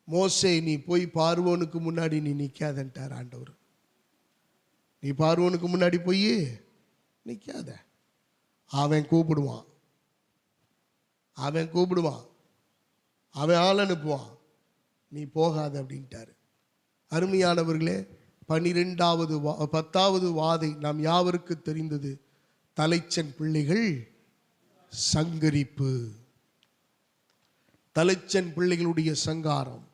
Speaker 2: மோசே நீ போய் பார்வோனுக்கு முன்னாடி நீ நிற்காதன்ட்டார் ஆண்டவர். நீ பார்வோனுக்கு முன்னாடி போய் நிற்காத, அவன் கூப்பிடுவான், அவன் ஆள் அனுப்புவான், நீ போகாத அப்படின்ட்டாரு. அருமையானவர்களே, 10வது வாதை நாம் யாவருக்கு தெரிந்தது. தலைச்சன் பிள்ளைகள் சங்கரிப்பு, தலைச்சன் பிள்ளைகளுடைய சங்காரம்.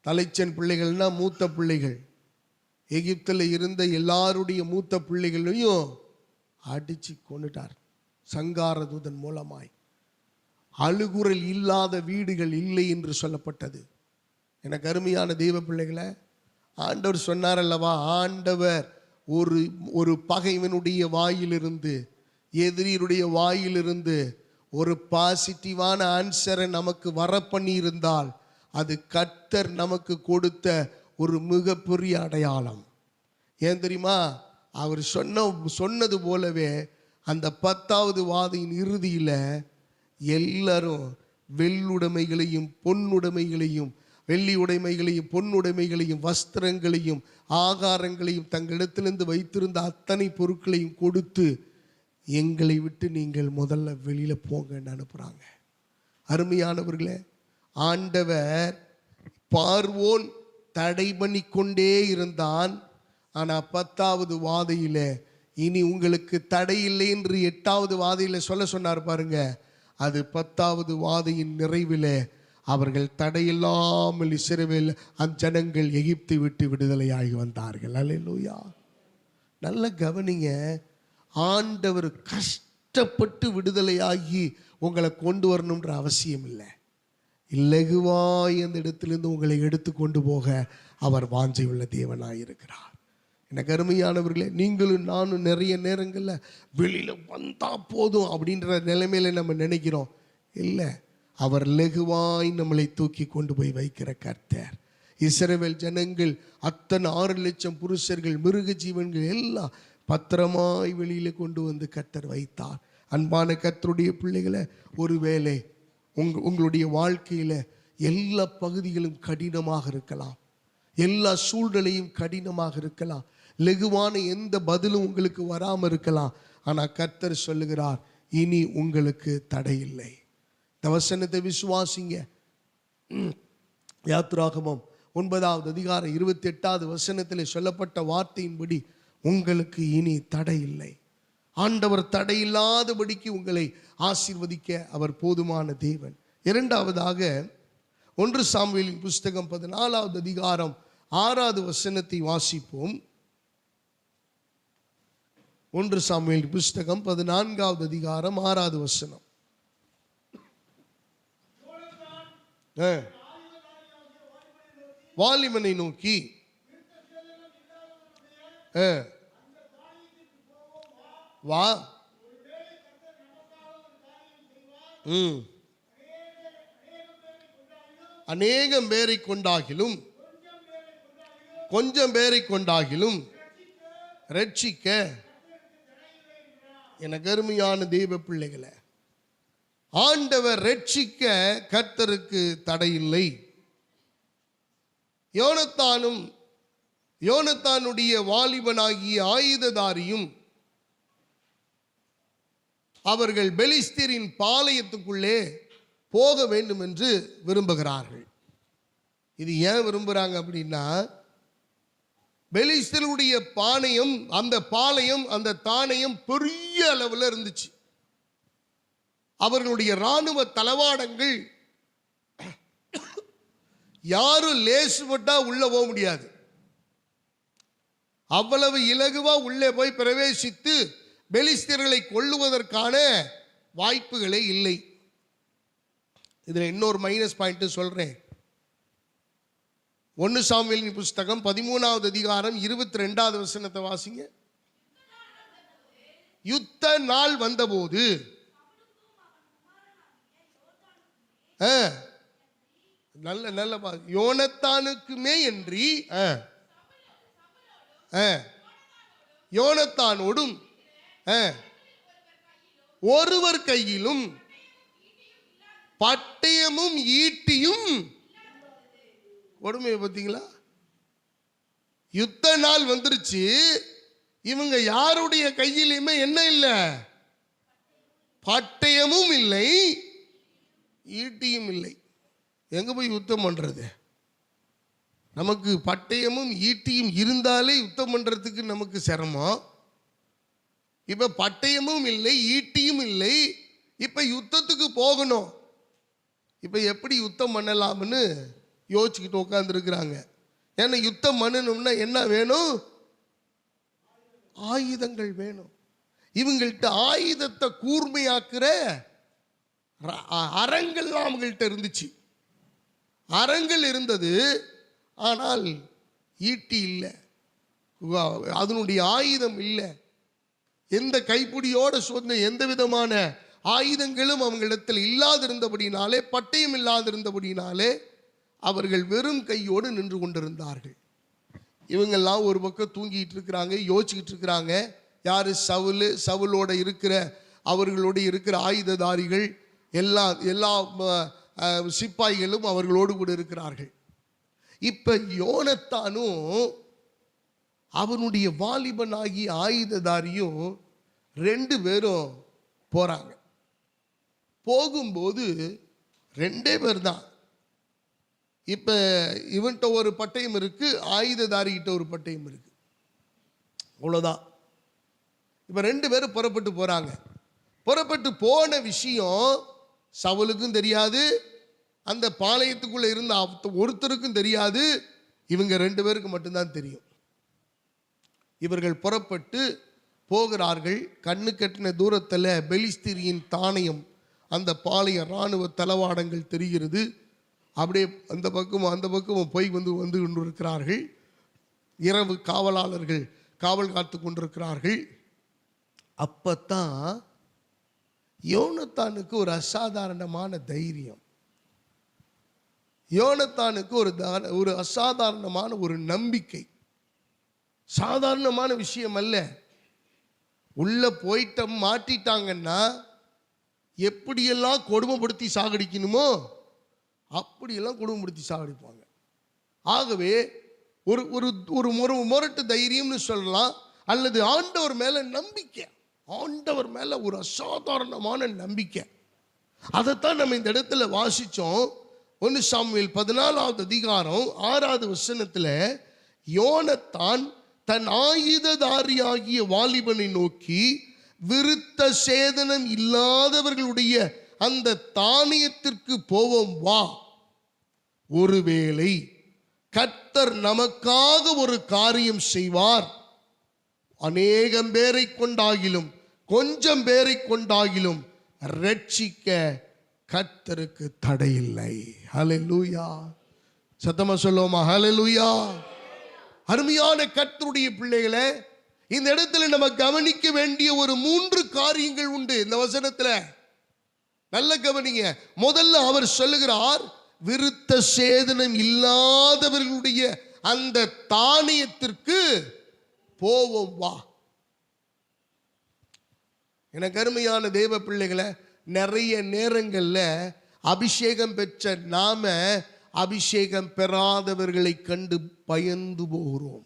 Speaker 2: தலைச்சன் பிள்ளைகள்னா மூத்த பிள்ளைகள். எகிப்தில் இருந்த எல்லாருடைய மூத்த பிள்ளைகளையும் அடிச்சு கொண்டுட்டார் சங்கார தூதன் மூலமாய். அழுகுரல் இல்லாத வீடுகள் இல்லை என்று சொல்லப்பட்டது. எனக்கு அருமையான தெய்வ பிள்ளைகளை, ஆண்டவர் சொன்னார் அல்லவா, ஆண்டவர் ஒரு பகைவனுடைய வாயிலிருந்து, எதிரியுடைய வாயிலிருந்து ஒரு பாசிட்டிவான ஆன்சரை நமக்கு வர பண்ணி இருந்தால் அது கர்த்தர் நமக்கு கொடுத்த ஒரு மிகப்பெரிய அடையாளம். ஏன் தெரியுமா? அவர் சொன்னது போலவே அந்த 10வது வாதையின் இறுதியில் எல்லாரும் வெள்ளுடைமைகளையும் பொன்னுடைமைகளையும், வெள்ளி உடைமைகளையும் பொன்னுடைமைகளையும் வஸ்திரங்களையும் ஆகாரங்களையும் தங்களிடத்திலிருந்து வைத்திருந்த அத்தனை பொருட்களையும் கொடுத்து, எங்களை விட்டு நீங்கள் முதல்ல வெளியில போங்கன்னு அனுப்புறாங்க. அருமையானவர்களே, ஆண்டவர் பார்வோன் தடை பண்ணி கொண்டே இருந்தான். ஆனா 10வது வாதையில இனி உங்களுக்கு தடை இல்லை என்று 8வது வாதையில சொன்னார் பாருங்க. அது 10வது வாதையின் நிறைவில் அவர்கள் தடையில்லாமல் இஸ்ரவேல் அஞ்சனங்கள் எகிப்தை விட்டு விடுதலையாகி வந்தார்கள். அல்லேலூயா. நல்ல கவனிங்க, ஆண்டவர் கஷ்டப்பட்டு விடுதலையாகி உங்களை கொண்டு வரணுன்ற அவசியம் இல்லை. இலகுவாய் அந்த இடத்திலிருந்து உங்களை எடுத்து கொண்டு போக அவர் வாஞ்சை உள்ள தேவனாயிருக்கிறார். எனக்கு அருமையானவர்களே, நீங்களும் நானும் நிறைய நேரங்களில் வெளியில் வந்தால் போதும் அப்படின்ற நிலைமையில நம்ம நினைக்கிறோம். இல்லை, அவர் லகுவாய் நம்மளை தூக்கி கொண்டு போய் வைக்கிற கர்த்தர். இஸ்ரவேல் ஜனங்கள் அத்தனை 6 லட்சம் புருஷர்கள், மிருக ஜீவன்கள் எல்லாம் பத்திரமாய் வெளியில கொண்டு வந்து கர்த்தர் வைத்தார். அன்பான கர்த்தருடைய பிள்ளைகளை, ஒருவேளை உங்களுடைய வாழ்க்கையில எல்லா பகுதிகளும் கடினமாக இருக்கலாம், எல்லா சூழ்நிலையும் கடினமாக இருக்கலாம், லகுவான எந்த பதிலும் உங்களுக்கு வராமல் இருக்கலாம். ஆனால் கர்த்தர் சொல்லுகிறார், இனி உங்களுக்கு தடை இல்லை. இந்த வசனத்தை விசுவாசிங்க. யாத்திராகமம் 9வது அதிகாரம் 28வது வசனத்தில் சொல்லப்பட்ட வார்த்தையின்படி உங்களுக்கு இனி தடை இல்லை. ஆண்டவர் தடையில்லாதபடிக்கு உங்களை ஆசீர்வதிக்க அவர் போதுமான தேவன். இரண்டாவதாக 1 சாமுவேலின் புஸ்தகம் 14வது அதிகாரம் 6வது வசனத்தை வாசிப்போம். 1 சாமுவேல் புஸ்தகம் 14வது அதிகாரம் 6வது வசனம். வாலிபனை நோக்கி, வா, அநேகம் பேரை கொண்டாகிலும் கொஞ்சம் பேரை கொண்டாகிலும் ரட்சிக்க. எனக்கு அருமையான தெய்வ பிள்ளைகளை, ஆண்டவர் ரட்சிக்க கர்த்தருக்கு தடையில்லை. யோனத்தானுடைய வாலிபனாகிய ஆயுததாரியும் அவர்கள் பெலிஸ்தரின் பாளையத்துக்குள்ளே போக வேண்டும் என்று விரும்புகிறார்கள். இது ஏன் விரும்புகிறாங்க அப்படின்னா, பெலிஸ்தருடைய பாளையம், அந்த பாளையம், அந்த தானியம் பெரிய அளவில் இருந்துச்சு. அவர்களுடைய இராணுவ தளவாடங்கள் யாரும் லேசுபட்டா உள்ள போக முடியாது. அவ்வளவு இலகுவா உள்ளே போய் பிரவேசித்து பெலிஸ்தர்களை கொல்லுவதற்கான வாய்ப்புகளே இல்லை. இதில் இன்னொரு மைனஸ் பாயிண்ட் சொல்றேன். 1 சாமுவேலின் புஸ்தகம் 13வது அதிகாரம் 22வது வசனத்தை வாசிங்க. யுத்த நாள் வந்தபோது நல்ல யோனத்தானுக்குமே என்று யோனத்தானோடும் ஒருவர் கையிலும் பட்டயமும் ஈட்டியும். கொடுமையை பார்த்தீங்களா? யுத்த நாள் வந்துருச்சு, இவங்க யாருடைய கையிலுமே என்ன இல்லை? பட்டயமும் இல்லை, ஈட்டியும் இல்லை. எங்க போய் யுத்தம் பண்றது? நமக்கு பட்டயமும் ஈட்டியும் இருந்தாலே யுத்தம் பண்றதுக்கு நமக்கு சிரமம். இப்ப பட்டயமும் இல்லை, ஈட்டியும் இல்லை, இப்ப யுத்தத்துக்கு போகணும். இப்ப எப்படி யுத்தம் பண்ணலாம்னு யோசிச்சுக்கிட்டு உட்காந்துருக்குறாங்க. ஏன்னா யுத்தம் பண்ணணும்னா என்ன வேணும்? ஆயுதங்கள் வேணும். இவங்கள்ட்ட ஆயுதத்தை கூர்மையாக்குற அரங்கெல்லாம் அவங்கள்ட்ட இருந்துச்சு. அரங்கள் இருந்தது, ஆனால் ஈட்டி இல்லை, அதனுடைய ஆயுதம் இல்லை. எந்த கைப்பிடியோட சொன்ன எந்த விதமான ஆயுதங்களும் அவங்களிடத்தில் இல்லாதிருந்தபடினாலே, பட்டயம் இல்லாதிருந்தபடினாலே அவர்கள் வெறும் கையோடு நின்று கொண்டிருந்தார்கள். இவங்கெல்லாம் ஒரு பக்கம் தூங்கிட்டு இருக்கிறாங்க, யோசிச்சுக்கிட்டு இருக்கிறாங்க. யாரு? சவுலோட இருக்கிற, அவர்களோடு இருக்கிற ஆயுததாரிகள், எல்லா சிப்பாய்களும் அவர்களோடு கூட இருக்கிறார்கள். இப்ப யோனத்தானும் அவனுடைய வாலிபனாகி ஆயுததாரியும் 2 பேரும் போறாங்க. போகும்போது 2 பேர் தான். இப்ப இவன்கிட்ட ஒரு பட்டயம் இருக்கு, ஆயுததாரிகிட்ட ஒரு பட்டயம் இருக்கு, அவ்வளவுதான். இப்ப 2 பேரும் புறப்பட்டு போறாங்க. புறப்பட்டு போன விஷயம் சவுலுக்கும் தெரியாது, அந்த பாளையத்துக்குள்ள இருந்த ஒருத்தருக்கும் தெரியாது. இவங்க 2 பேருக்கு மட்டும்தான் தெரியும். இவர்கள் புறப்பட்டு போகிறார்கள். கண்ணு கட்டின தூரத்தில் பெலிஸ்தரின் தானியம், அந்த பாளைய இராணுவ தளவாடங்கள் தெரிகிறது. அப்படியே அந்த பக்கமும் போய் வந்து கொண்டு இருக்கிறார்கள். இரவு காவலாளர்கள் காவல் காத்து கொண்டிருக்கிறார்கள். அப்பத்தான் யோனத்தானுக்கு ஒரு அசாதாரணமான தைரியம், யோனத்தானுக்கு ஒரு அசாதாரணமான ஒரு நம்பிக்கை. சாதாரணமான விஷயம் அல்ல. உள்ள போயிட்ட மாட்டிட்டாங்கன்னா எப்படியெல்லாம் கொடுமைப்படுத்தி சாகடிக்கணுமோ அப்படியெல்லாம் கொடுமைப்படுத்தி சாகடிப்பாங்க. ஆகவே ஒரு ஒரு முரட்டு தைரியம்னு சொல்லலாம், அல்லது ஆண்டவர் மேல நம்பிக்கை, ஆண்டவர் மேல ஒரு அசாதாரணமான நம்பிக்கை. அதைத்தான் நம்ம இந்த இடத்துல வாசிச்சோம். 1 சாமுவேல் 14வது அதிகாரம் 6வது வசனத்துல யோனத்தான் தன் ஆயுததாரியாகிய வாலிபனை நோக்கி, விருத்த சேதனம் இல்லாதவர்களுடைய அந்த தானியத்திற்கு போவோம் வா, ஒருவேளை கர்த்தர் நமக்காக ஒரு காரியம் செய்வார், அநேகம் பேரை கொண்டாகிலும் கொஞ்சம் பேரை கொண்டாகிலும் ரட்சிக்க கர்த்தருக்கு தடையில்லை. ஹல்லேலூயா. சத்தமா சொல்லுவோமா? ஹல்லேலூயா. அருமையான கர்த்தருடைய பிள்ளைகளே, இந்த இடத்துல நம்ம கவனிக்க வேண்டிய ஒரு 3 காரியங்கள் உண்டு இந்த வசனத்துல. நல்ல கவனிங்க. முதல்ல அவர் சொல்லுகிறார், விருத்த சேதனம் இல்லாதவர்களுடைய அந்த தானியத்திற்கு போவோம் வா. எனக்கு அருமையான தேவ பிள்ளைகளை, நிறைய நேரங்கள்ல அபிஷேகம் பெற்ற நாம அபிஷேகம் பெறாதவர்களை கண்டு பயந்து போகிறோம்.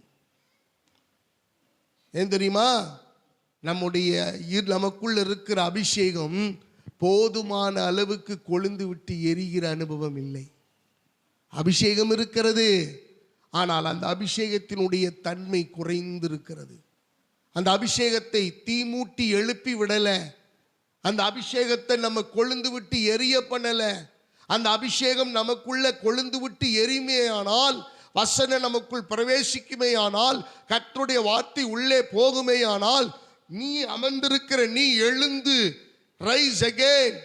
Speaker 2: ஏன் தெரியுமா? நமக்குள்ள இருக்கிற அபிஷேகம் போதுமான அளவுக்கு கொழுந்து விட்டு எரிகிற அனுபவம் இல்லை. அபிஷேகம் இருக்கிறது, ஆனால் அந்த அபிஷேகத்தினுடைய தன்மை குறைந்திருக்கிறது. அந்த அபிஷேகத்தை தீமூட்டி எழுப்பி விடல, அந்த அபிஷேகத்தை நம்ம கொழுந்து விட்டு எரிய பண்ணல. அந்த அபிஷேகம் நமக்குள்ள கொழுந்து விட்டு எரிமையானால், வசனம் நமக்குள் பிரவேசிக்குமேயானால், கர்த்தருடைய வார்த்தை உள்ளே போகுமேயானால், நீ அமர்ந்திருக்கிற நீ எழுந்து ரைஸ் அகெயின்,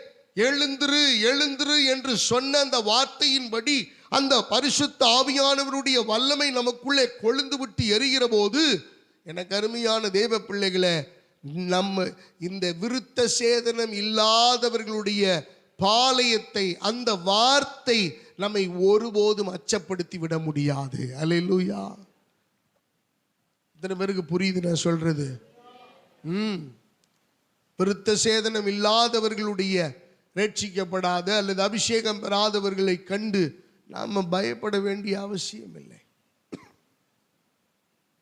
Speaker 2: எழுந்திரு எழுந்திரு என்று சொன்ன அந்த வார்த்தையின்படி அந்த பரிசுத்த ஆவியானவருடைய வல்லமை நமக்குள்ளே கொழுந்து விட்டு எரிகிற போது, எனக்கு அருமையான தேவ பிள்ளைகளை, நம்ம இந்த விருத்த சேதனம் இல்லாதவர்களுடைய பாளையத்தை, அந்த வார்த்தை நம்மை ஒருபோதும் அச்சப்படுத்தி விட முடியாது. அல்லேலூயா. இத்தனை பேருக்கு புரியுது நான் சொல்றது? விருத்த சேதனம் இல்லாதவர்களுடைய, ரட்சிக்கப்படாத அல்லது அபிஷேகம் பெறாதவர்களை கண்டு நாம பயப்பட வேண்டிய அவசியம் இல்லை,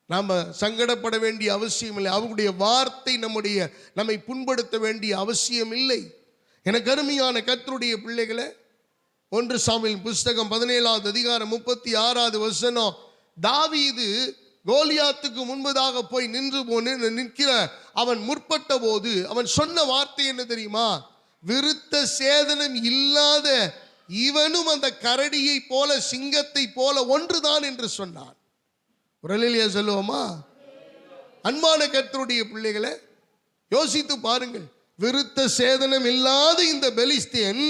Speaker 2: நாம சங்கடப்பட வேண்டிய அவசியம் இல்லை, அவங்களுடைய வார்த்தை நம்மை புண்படுத்த வேண்டிய அவசியம் இல்லை. எனக்கு அருமையான கர்த்தருடைய பிள்ளைகளை, 1 சாமுவேல் புஸ்தகம் 17வது அதிகாரம் 36வது வசனம், தாவீது கோலியாத்துக்கு முன்பதாக போய் நிற்கிற அவன் முற்பட்ட போது அவன் சொன்ன வார்த்தை என்ன தெரியுமா? விருத்த சேதனம் இல்லாத இவனும் அந்த கரடியை போல சிங்கத்தை போல ஒன்றுதான் என்று சொன்னான். உரலிலேயே சொல்லுவோமா? அன்பான கர்த்தருடைய பிள்ளைகளை, யோசித்து பாருங்கள். விருத்த சேதனம் இல்லாத இந்த பெலிஸ்தியன்,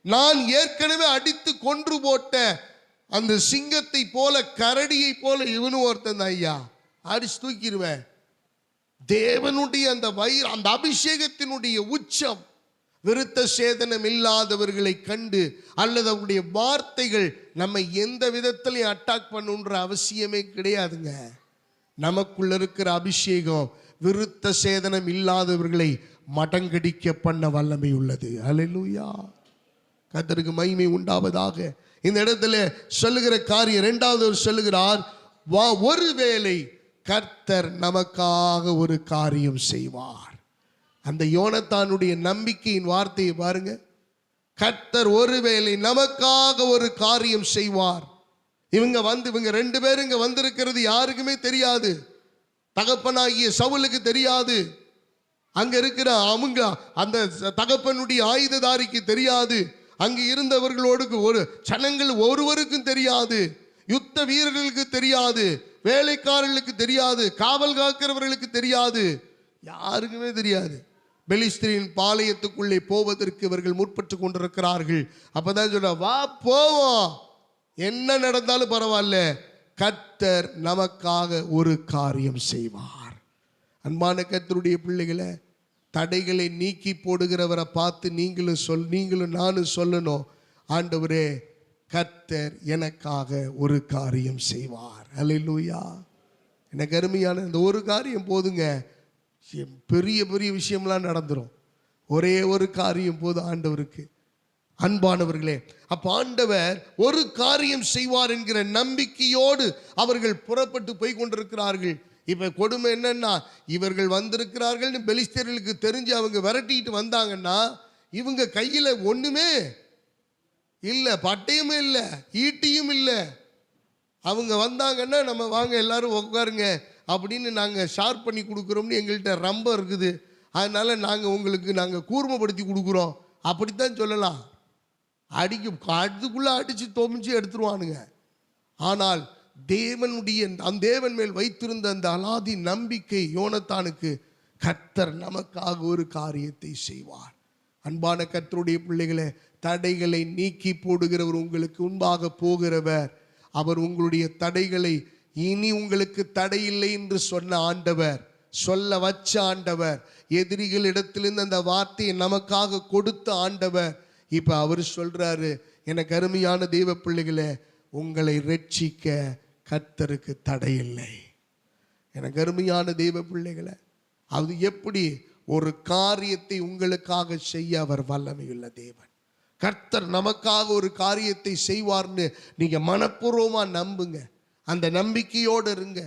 Speaker 2: நான் ஏற்கனவே அடித்து கொன்று போட்ட அந்த சிங்கத்தை போல கரடியை போல இவனும் ஒருத்தன் தான் ஐயா, அடிச்சு தூக்கிடுவேன். தேவனுடைய அந்த அபிஷேகத்தினுடைய உச்சம் விருத்த சேதனம் இல்லாதவர்களை கண்டு, அல்லது அவருடைய வார்த்தைகள் நம்ம எந்த விதத்திலையும் அட்டாக் பண்ணுன்ற அவசியமே கிடையாதுங்க. நமக்குள்ள இருக்கிற அபிஷேகம் விருத்த சேதனம் இல்லாதவர்களை மடங்கடிக்க பண்ண வல்லமை உள்ளது. அல்லேலூயா. கர்த்தருக்கு மகிமை உண்டாவதாக. இந்த இடத்துல சொல்லுகிற காரியம், 2வது சொல்லுகிறார், ஒருவேளை கர்த்தர் நமக்காக ஒரு காரியம் செய்வார். அந்த யோனத்தானுடைய நம்பிக்கையின் வார்த்தையை பாருங்க. கர்த்தர் ஒருவேளை நமக்காக ஒரு காரியம் செய்வார். இவங்க 2 பேரும் இங்க வந்திருக்கிறது யாருக்குமே தெரியாது. தகப்பனாகிய சவுலுக்கு தெரியாது, அங்க இருக்கிற அந்த தகப்பனுடைய ஆயுததாரிக்கு தெரியாது, அங்கு இருந்தவர்களோடு ஒரு ஜனங்கள் ஒருவருக்கும் தெரியாது, யுத்த வீரர்களுக்கு தெரியாது, வேலைக்காரர்களுக்கு தெரியாது, காவல் காக்கிறவர்களுக்கு தெரியாது, யாருக்குமே தெரியாது. பெலிஸ்தரின் பாளையத்துக்குள்ளே போவதற்கு இவர்கள் முற்பட்டு கொண்டிருக்கிறார்கள். அப்பதான் சொல்ற, வா போவோம், என்ன நடந்தாலும் பரவாயில்ல, கர்த்தர் நமக்காக ஒரு காரியம் செய்வார். அன்பான கர்த்தருடைய பிள்ளைகளை, தடைகளை நீக்கி போடுகிறவரை பார்த்து நீங்களும் நானும் சொல்லணும், ஆண்டவரே கர்த்தர் எனக்காக ஒரு காரியம் செய்வார். அல்லேலூயா. எனக்கு அருமையான இந்த ஒரு காரியம் போதுங்க, பெரிய பெரிய விஷயம்லாம் நடந்துரும். ஒரே ஒரு காரியம் போதும் ஆண்டவருக்கு. அன்பானவர்களே, அப்ப ஆண்டவர் ஒரு காரியம் செய்வார் என்கிற நம்பிக்கையோடு அவர்கள் புறப்பட்டு போய் கொண்டிருக்கிறார்கள். இப்ப கொடுமை என்னன்னா, இவர்கள் வந்திருக்கிறார்கள் பெலிஸ்தர்களுக்கு தெரிஞ்சு அவங்க விரட்டிட்டு வந்தாங்கன்னா, இவங்க கையில ஒண்ணுமே இல்லை, பட்டயமே இல்லை, ஈட்டியும் இல்லை. அவங்க வந்தாங்கன்னா, நம்ம வாங்க எல்லாரும் உட்காருங்க அப்படின்னு நாங்கள் ஷார்ப் பண்ணி கொடுக்குறோம்னு எங்கள்கிட்ட ரொம்ப இருக்குது, அதனால நாங்கள் கூர்மைப்படுத்தி கொடுக்குறோம் அப்படித்தான் சொல்லலாம். அதுக்குள்ளே அடித்து தொமிச்சு எடுத்துருவானுங்க. ஆனால் தேவன் மேல் வைத்திருந்த அந்த அலாதி நம்பிக்கை யோனத்தானுக்கு, கர்த்தர் நமக்காக ஒரு காரியத்தை செய்வார். அன்பான கர்த்தருடைய பிள்ளைகளை, தடைகளை நீக்கி போடுகிறவர், உங்களுக்கு முன்பாக போகிறவர், அவர் உங்களுடைய தடைகளை இனி உங்களுக்கு தடையில்லை என்று சொன்ன ஆண்டவர், சொல்ல வச்ச ஆண்டவர், எதிரிகளிடத்திலிருந்து அந்த வார்த்தையை நமக்காக கொடுத்த ஆண்டவர். இப்ப அவர் சொல்றாரு, எனக்கு அருமையான தெய்வ பிள்ளைகளே, உங்களை ரட்சிக்க கர்த்தருக்கு தடையில்லை. எனக்கு அருமையான தெய்வ பிள்ளைகளை, அது எப்படி ஒரு காரியத்தை உங்களுக்காக செய்ய அவர் வல்லமையுள்ள தேவன். கர்த்தர் நமக்காக ஒரு காரியத்தை செய்வார்னு நீங்க மனப்பூர்வமா நம்புங்க. அந்த நம்பிக்கையோடு இருங்க.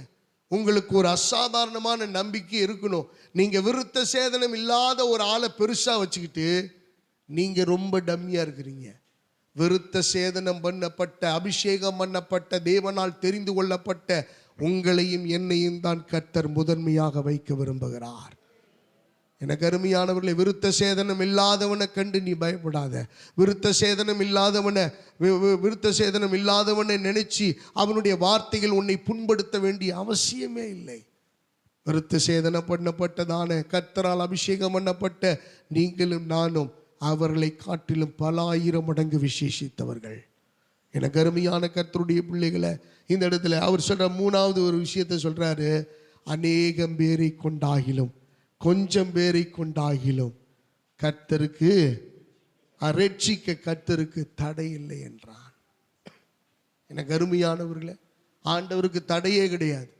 Speaker 2: உங்களுக்கு ஒரு அசாதாரணமான நம்பிக்கை இருக்கணும். நீங்க விருத்த சேதனம் இல்லாத ஒரு ஆளை பெருசா வச்சுக்கிட்டு நீங்க ரொம்ப டம்மியா இருக்கிறீங்க. விருத்த சேதனம் பண்ணப்பட்ட, அபிஷேகம் பண்ணப்பட்ட, தேவனால் தெரிந்து கொள்ளப்பட்ட உங்களையும் என்னையும் தான் கர்த்தர் முதன்மையாக வைக்க விரும்புகிறார். எனக்கு அருமையானவர்களை, விருத்த சேதனம் இல்லாதவனை கண்டு நீ பயப்படாத. விருத்த சேதனம் இல்லாதவனை நினைச்சு அவனுடைய வார்த்தைகள் உன்னை புண்படுத்த வேண்டிய அவசியமே இல்லை. விருத்த சேதனம் பண்ணப்பட்டதான, கர்த்தரால் அபிஷேகம் பண்ணப்பட்ட நீங்களும் நானும் அவர்களை காட்டிலும் பல ஆயிரம் மடங்கு விசேஷித்தவர்கள். எனக்கு அருமையான கர்த்தருடைய பிள்ளைகளை, இந்த இடத்துல அவர் சொல்ற மூணாவது ஒரு விஷயத்தை சொல்றாரு, அநேகம் பேரை கொண்டாகிலும் கொஞ்சம் பேரை கொண்டாகிலும் கர்த்தருக்கு ரட்சிக்க கர்த்தருக்கு தடை இல்லை என்றான். எனக்கு அருமையானவர்களே, ஆண்டவருக்கு தடையே கிடையாது,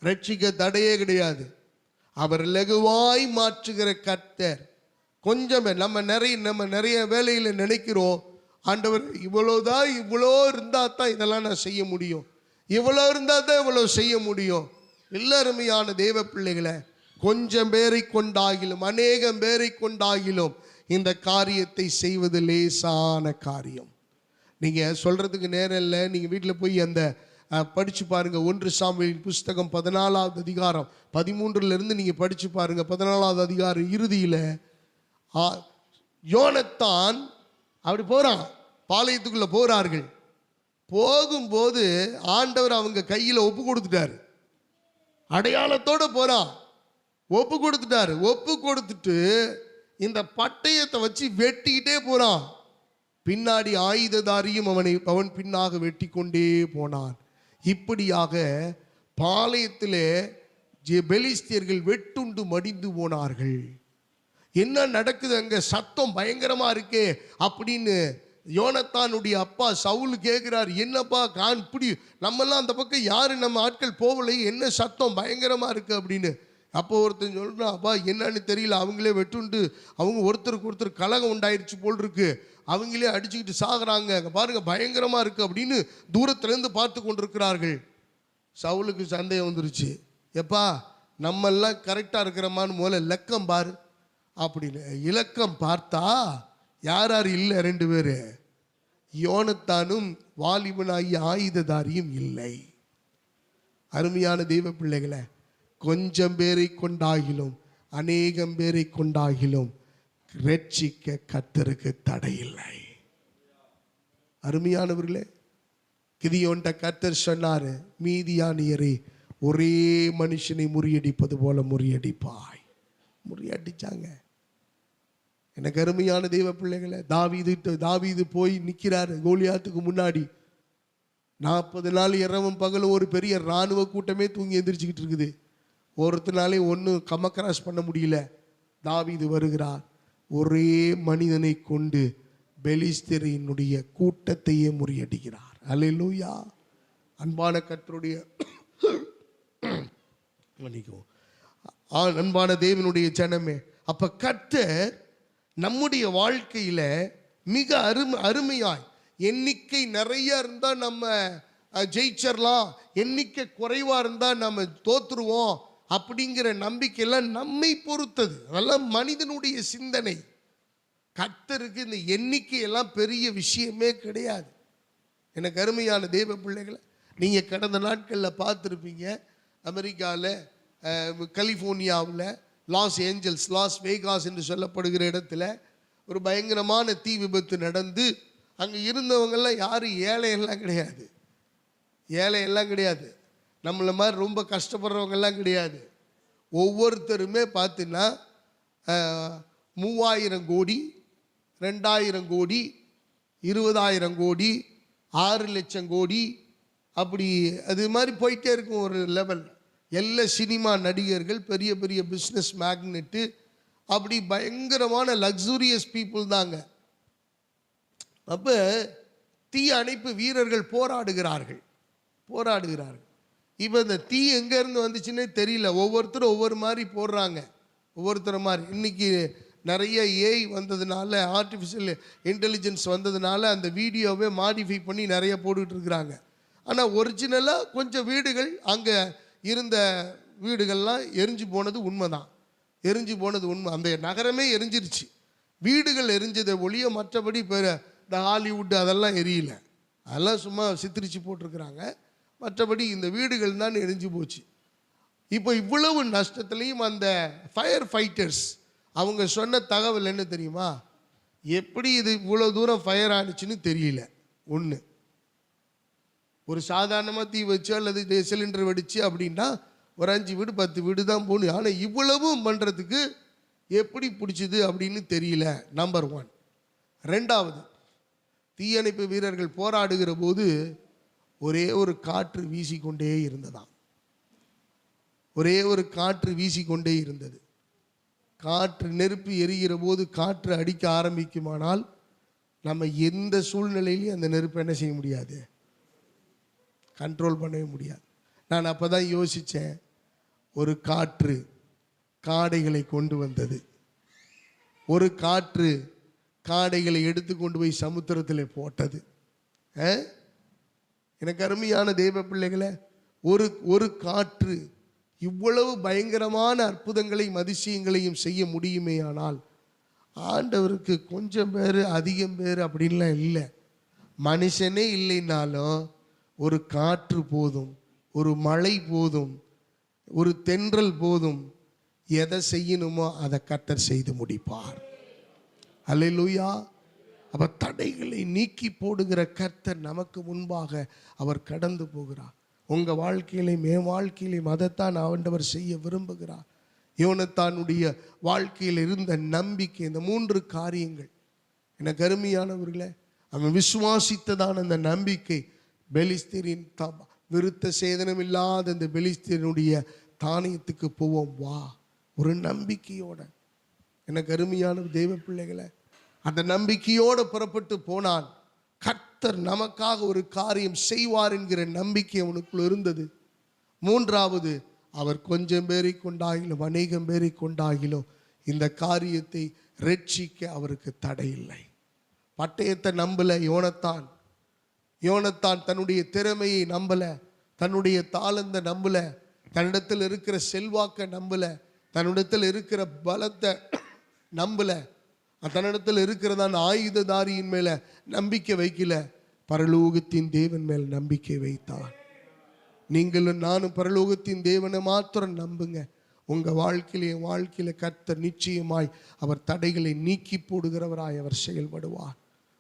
Speaker 2: ரட்சிக்க தடையே கிடையாது. அவர் லகுவாய் மாற்றுகிற கர்த்தர். கொஞ்சமே நம்ம நிறைய வேலையில் நினைக்கிறோம், ஆண்டவர் இவ்வளோ இருந்தால் தான் இதெல்லாம் நான் செய்ய முடியும், இவ்வளோ இருந்தால் தான் இவ்வளோ செய்ய முடியும். இல்லை அருமையான தேவ பிள்ளைகளை, கொஞ்சம் பேரை கொண்டாகிலும் அநேகம் பேரை கொண்டாகிலும் இந்த காரியத்தை செய்வது லேசான காரியம். நீங்கள் சொல்கிறதுக்கு நேரம் இல்லை. நீங்கள் வீட்டில் போய் அந்த படித்து பாருங்கள். 1 சாமுவேலின் புஸ்தகம் 14வது அதிகாரம் 13லிருந்து நீங்கள் படித்து பாருங்கள். 14வது அதிகாரம் இறுதியில் யோனத்தான் அப்படி போகிறான், பாளையத்துக்குள்ளே போகிறார்கள். போகும்போது ஆண்டவர் அவங்க கையில் ஒப்பு கொடுத்துட்டார். அடையாளத்தோடு போகிறான், ஒப்பு கொடுத்துட்டாரு. ஒப்பு கொடுத்துட்டு இந்த பட்டயத்தை வச்சு வெட்டிக்கிட்டே போறான். பின்னாடி ஆயுததாரியும் அவன் பின்னாக வெட்டி கொண்டே போனான். இப்படியாக பாளையத்திலே பெலிஸ்தியர்கள் வெட்டுண்டு மடிந்து போனார்கள். என்ன நடக்குது அங்க, சத்தம் பயங்கரமா இருக்கே அப்படின்னு யோனத்தானுடைய அப்பா சவுல் கேட்கிறார். என்னப்பா இப்படி நம்மெல்லாம் அந்த பக்கம் யாரு நம்ம ஆட்கள் போகலை, என்ன சத்தம் பயங்கரமா இருக்கு அப்படின்னு. அப்போ ஒருத்தன் சொல்றான், அப்பா என்னன்னு தெரியல, அவங்களே வெட்டுண்டு அவங்க ஒருத்தருக்கு ஒருத்தர் கலகம் உண்டாயிருச்சு போல் இருக்கு, அவங்களே அடிச்சுக்கிட்டு சாகுறாங்க, அங்கே பாருங்க பயங்கரமா இருக்கு அப்படின்னு தூரத்திலேருந்து பார்த்து கொண்டிருக்கிறார்கள். சவுலுக்கு சந்தேகம் வந்துருச்சு, எப்பா நம்மெல்லாம் கரெக்டாக இருக்கிறோமான்னு முதல்ல லக்கம் பாரு அப்படின்னு. இலக்கம் பார்த்தா யார் யார் இல்லை, 2 பேர், யோனத்தானும் வாலிபனாகிய ஆயுததாரியும் இல்லை. அருமையான தெய்வ பிள்ளைகளை, கொஞ்சம் பேரை கொண்டாகிலும் அநேகம் பேரை கொண்டாகிலும் ரட்சிக்க கர்த்தருக்கு தடையில்லை. அருமையானவர்களே, கிதியோன்ட கர்த்தர் சொன்னாரு, மீதியானியரை ஒரே மனுஷனை முறியடிப்பது போல முறியடிப்பாய். முறியடிச்சாங்க. எனக்கு அருமையான தெய்வ பிள்ளைகளை, தாவீது போய் நிற்கிறாரு கோலியாத்துக்கு முன்னாடி. 40 நாள் இரவும் பகலும் ஒரு பெரிய இராணுவ கூட்டமே தூங்கி எந்திரிச்சுக்கிட்டு இருக்குது. ஒருத்தனாலே ஒன்றும் கமக்கராஸ் பண்ண முடியல. தாவீது வருகிறார். ஒரே மனிதனை கொண்டு பெலிஸ்தரினுடைய கூட்டத்தையே முறியடிக்கிறார். அல்லேலூயா. அன்பான கர்த்தருடைய அன்பான தேவனுடைய ஜனமே, அப்ப கர்த்தர் நம்முடைய வாழ்க்கையில மிக அருமையாய், எண்ணிக்கை நிறைய இருந்தா நம்ம ஜெயிச்சிடலாம், எண்ணிக்கை குறைவா இருந்தா நம்ம தோத்துருவோம் அப்படிங்கிற நம்பிக்கையெல்லாம் நம்மை பொறுத்தது. அதெல்லாம் மனிதனுடைய சிந்தனை. கர்த்தருக்கு இந்த எண்ணிக்கையெல்லாம் பெரிய விஷயமே கிடையாது. எனக்கு அருமையான தேவ பிள்ளைகளை, நீங்கள் கடந்த நாட்களில் பார்த்துருப்பீங்க, அமெரிக்காவில் கலிஃபோர்னியாவில் லாஸ் ஏஞ்சல்ஸ், லாஸ் வேகாஸ் என்று சொல்லப்படுகிற இடத்துல ஒரு பயங்கரமான தீ விபத்து நடந்து அங்கே இருந்தவங்கெல்லாம் யாரும் ஏழையெல்லாம் கிடையாது. ஏழையெல்லாம் கிடையாது. நம்மளை மாதிரி ரொம்ப கஷ்டப்படுறவங்கெல்லாம் கிடையாது. ஒவ்வொருத்தருமே பார்த்தீங்கன்னா 3000 கோடி, 2000 கோடி, 20,000 கோடி, 6 லட்சம் கோடி, அப்படி அது மாதிரி போயிட்டே இருக்கும் ஒரு லெவல். எல்லா சினிமா நடிகர்கள், பெரிய பெரிய பிஸ்னஸ் மேக்னெட்டு, அப்படி பயங்கரமான லக்ஸூரியஸ் பீப்புள் தாங்க. அப்போ தீ அணைப்பு வீரர்கள் போராடுகிறார்கள். இப்போ இந்த தீ எங்கேருந்து வந்துச்சுன்னே தெரியல. ஒவ்வொருத்தரும் ஒவ்வொரு மாதிரி போடுறாங்க, ஒவ்வொருத்தர் மாதிரி. இன்றைக்கி நிறைய ஏஐ வந்ததுனால, ஆர்டிஃபிஷியல் இன்டெலிஜென்ஸ் வந்ததுனால அந்த வீடியோவே மாடிஃபை பண்ணி நிறைய போட்டுக்கிட்டு இருக்கிறாங்க. ஆனால் ஒரிஜினலாக கொஞ்சம் வீடுகள், அங்கே இருந்த வீடுகள்லாம் எரிஞ்சு போனது உண்மைதான். அந்த நகரமே எரிஞ்சிருச்சு. வீடுகள் எரிஞ்சதை ஒழிய மற்றபடி இந்த ஹாலிவுட் அதெல்லாம் எரியல. அதெல்லாம் சும்மா சித்தரிச்சு போட்டிருக்கிறாங்க. மற்றபடி இந்த வீடுகள் தான் எரிஞ்சு போச்சு. இப்போ இவ்வளவு நஷ்டத்துலேயும் அந்த ஃபயர் ஃபைட்டர்ஸ் அவங்க சொன்ன தகவல் என்ன தெரியுமா? எப்படி இது இவ்வளோ தூரம் ஃபயர் ஆனிச்சுன்னு தெரியல. ஒன்று, ஒரு சாதாரணமாக தீ வச்சு அல்லது சிலிண்டர் வெடிச்சு அப்படின்னா ஒரு 5 வீடு 10 வீடு தான் போகணும். ஆனால் இவ்வளவும் பண்ணுறதுக்கு எப்படி பிடிச்சிது அப்படின்னு தெரியல. நம்பர் 1. 2வது, தீயணைப்பு வீரர்கள் போராடுகிற போது ஒரே ஒரு காற்று வீசிக்கொண்டே இருந்ததாம். காற்று, நெருப்பு எரிகிற போது காற்று அடிக்க ஆரம்பிக்குமானால் நம்ம எந்த சூழ்நிலையிலையும் அந்த நெருப்பை என்ன செய்ய முடியாது, கண்ட்ரோல் பண்ணவே முடியாது. நான் அப்போ தான் யோசித்தேன், ஒரு காற்று காடைகளை கொண்டு வந்தது. ஒரு காற்று காடைகளை எடுத்து கொண்டு போய் சமுத்திரத்தில் போட்டது. எனக்கு அருமையான தேவ பிள்ளைகளை, ஒரு காற்று இவ்வளவு பயங்கரமான அற்புதங்களையும் அதிசயங்களையும் செய்ய முடியுமே. ஆனால் ஆண்டவருக்கு கொஞ்சம் பேர் அதிகம் பேர் அப்படின்லாம் இல்லை. மனுஷனே இல்லைன்னாலும் ஒரு காற்று போதும், ஒரு மழை போதும், ஒரு தென்றல் போதும். எதை செய்யணுமோ அதை கர்த்தர் செய்து முடிப்பார். அல்லேலூயா. அப்ப தடைகளை நீக்கி போடுகிற கர்த்தர் நமக்கு முன்பாக அவர் கடந்து போகிறார். உங்க வாழ்க்கையிலையும் என் வாழ்க்கையிலையும் அதைத்தான் ஆண்டவர் செய்ய விரும்புகிறார். யோனத்தானுடைய வாழ்க்கையில் இருந்த நம்பிக்கை, இந்த 3 காரியங்கள் எனக்கு அருமையானவர்களே, அவன் விசுவாசித்ததான அந்த நம்பிக்கை பெலிஸ்தரின் விருத்த சேதனம் இல்லாத இந்த பெலிஸ்தரினுடைய தானியத்துக்கு போவோம் வா, ஒரு நம்பிக்கையோட. எனக்கு அருமையான தெய்வ பிள்ளைகளை, அந்த நம்பிக்கையோடு புறப்பட்டு போனான். கர்த்தர் நமக்காக ஒரு காரியம் செய்வார் என்கிற நம்பிக்கை அவனுக்குள் இருந்தது. 3வது, அவர் கொஞ்சம் பேரை கொண்டாகிலும் அநேகம் பேரை கொண்டாகிலும் இந்த காரியத்தை ரட்சிக்க அவருக்கு தடை இல்லை. பட்டயத்தை நம்பல யோனத்தான் தன்னுடைய திறமையை நம்பல, தன்னுடைய தாளந்த நம்பல, தன்னிடத்தில் இருக்கிற செல்வாக்க நம்பல, தன்னிடத்தில் இருக்கிற பலத்தை நம்பல, தன்னிடத்தில் இருக்கிறதான ஆயுததாரியின் மேல நம்பிக்கை வைக்கல, பரலோகத்தின் தேவன் மேல் நம்பிக்கை வைத்தான். நீங்களும் நானும் பரலோகத்தின் தேவனை மாத்திரம் நம்புங்க. உங்க வாழ்க்கையில கர்த்தர் நிச்சயமாய் அவர் தடைகளை நீக்கி போடுகிறவராய் அவர் செயல்படுவார்.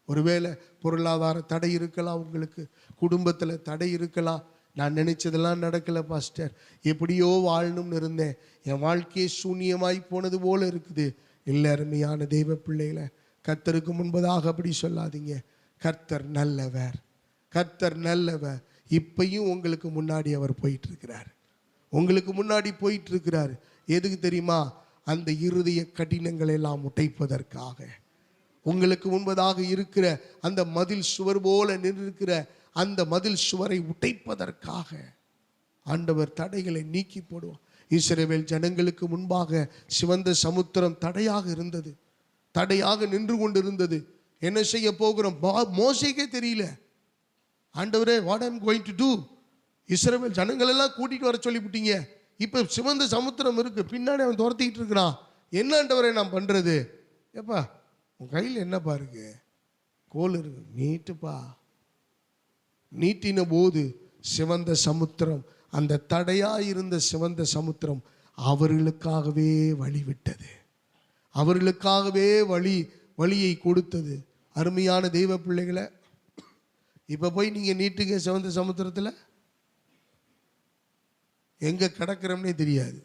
Speaker 2: ஒருவேளை பொருளாதார தடை இருக்கலாம், உங்களுக்கு குடும்பத்தில் தடை இருக்கலாம். நான் நினைச்சதெல்லாம் நடக்கலை பாஸ்டர், எப்படியோ வாழணும்னு இருந்தேன், என் வாழ்க்கையே சூன்யமாய் போனது போல இருக்குது, இல்லை, அருமையான தெய்வ பிள்ளைகளை, கர்த்தருக்கு முன்பதாக அப்படி சொல்லாதீங்க. கர்த்தர் நல்லவர், கர்த்தர் நல்லவர். இப்பையும் உங்களுக்கு முன்னாடி அவர் போயிட்டு இருக்கிறார், உங்களுக்கு முன்னாடி போயிட்டு இருக்கிறார். எதுக்கு தெரியுமா? அந்த இருதய கடினங்களை எல்லாம் உடைப்பதற்காக. உங்களுக்கு முன்பதாக இருக்கிற அந்த மதில் சுவர் போல நின்றிருக்கிற அந்த மதில் சுவரை உடைப்பதற்காக ஆண்டவர் தடைகளை நீக்கி போடுவார். இஸ்ரவேல் ஜனங்களுக்கு முன்பாக சிவந்த சமுத்திரம் தடையாக இருந்தது, தடையாக நின்று கொண்டிருந்தது. என்ன செய்ய போகிறோம்? மோசேக்கே தெரியல. ஆண்டவரே, what I am going to do? Israel ஜனங்கள் எல்லாம் கூட்டிட்டு வர சொல்லிவிட்டீங்க, இப்போ சிவந்த சமுத்திரம் இருக்கு, பின்னாடி அவன் துரத்திக்கிட்டு இருக்கிறான், என்ன ஆண்டவரே நான் பண்றது? ஏப்பா, உன் கையில் என்னப்பா இருக்கு? கோல் இருக்கு, நீட்டுப்பா. நீட்டின போது சிவந்த சமுத்திரம், அந்த தடையாயிருந்த சிவந்த சமுத்திரம் அவர்களுக்காகவே வழிவிட்டது, அவர்களுக்காகவே வழியை கொடுத்தது. அருமையான தெய்வ பிள்ளைகளை, இப்போ போய் நீங்கள் நீட்டுங்க சிவந்த சமுத்திரத்தில், எங்கே கடக்கிறோம்னே தெரியாது,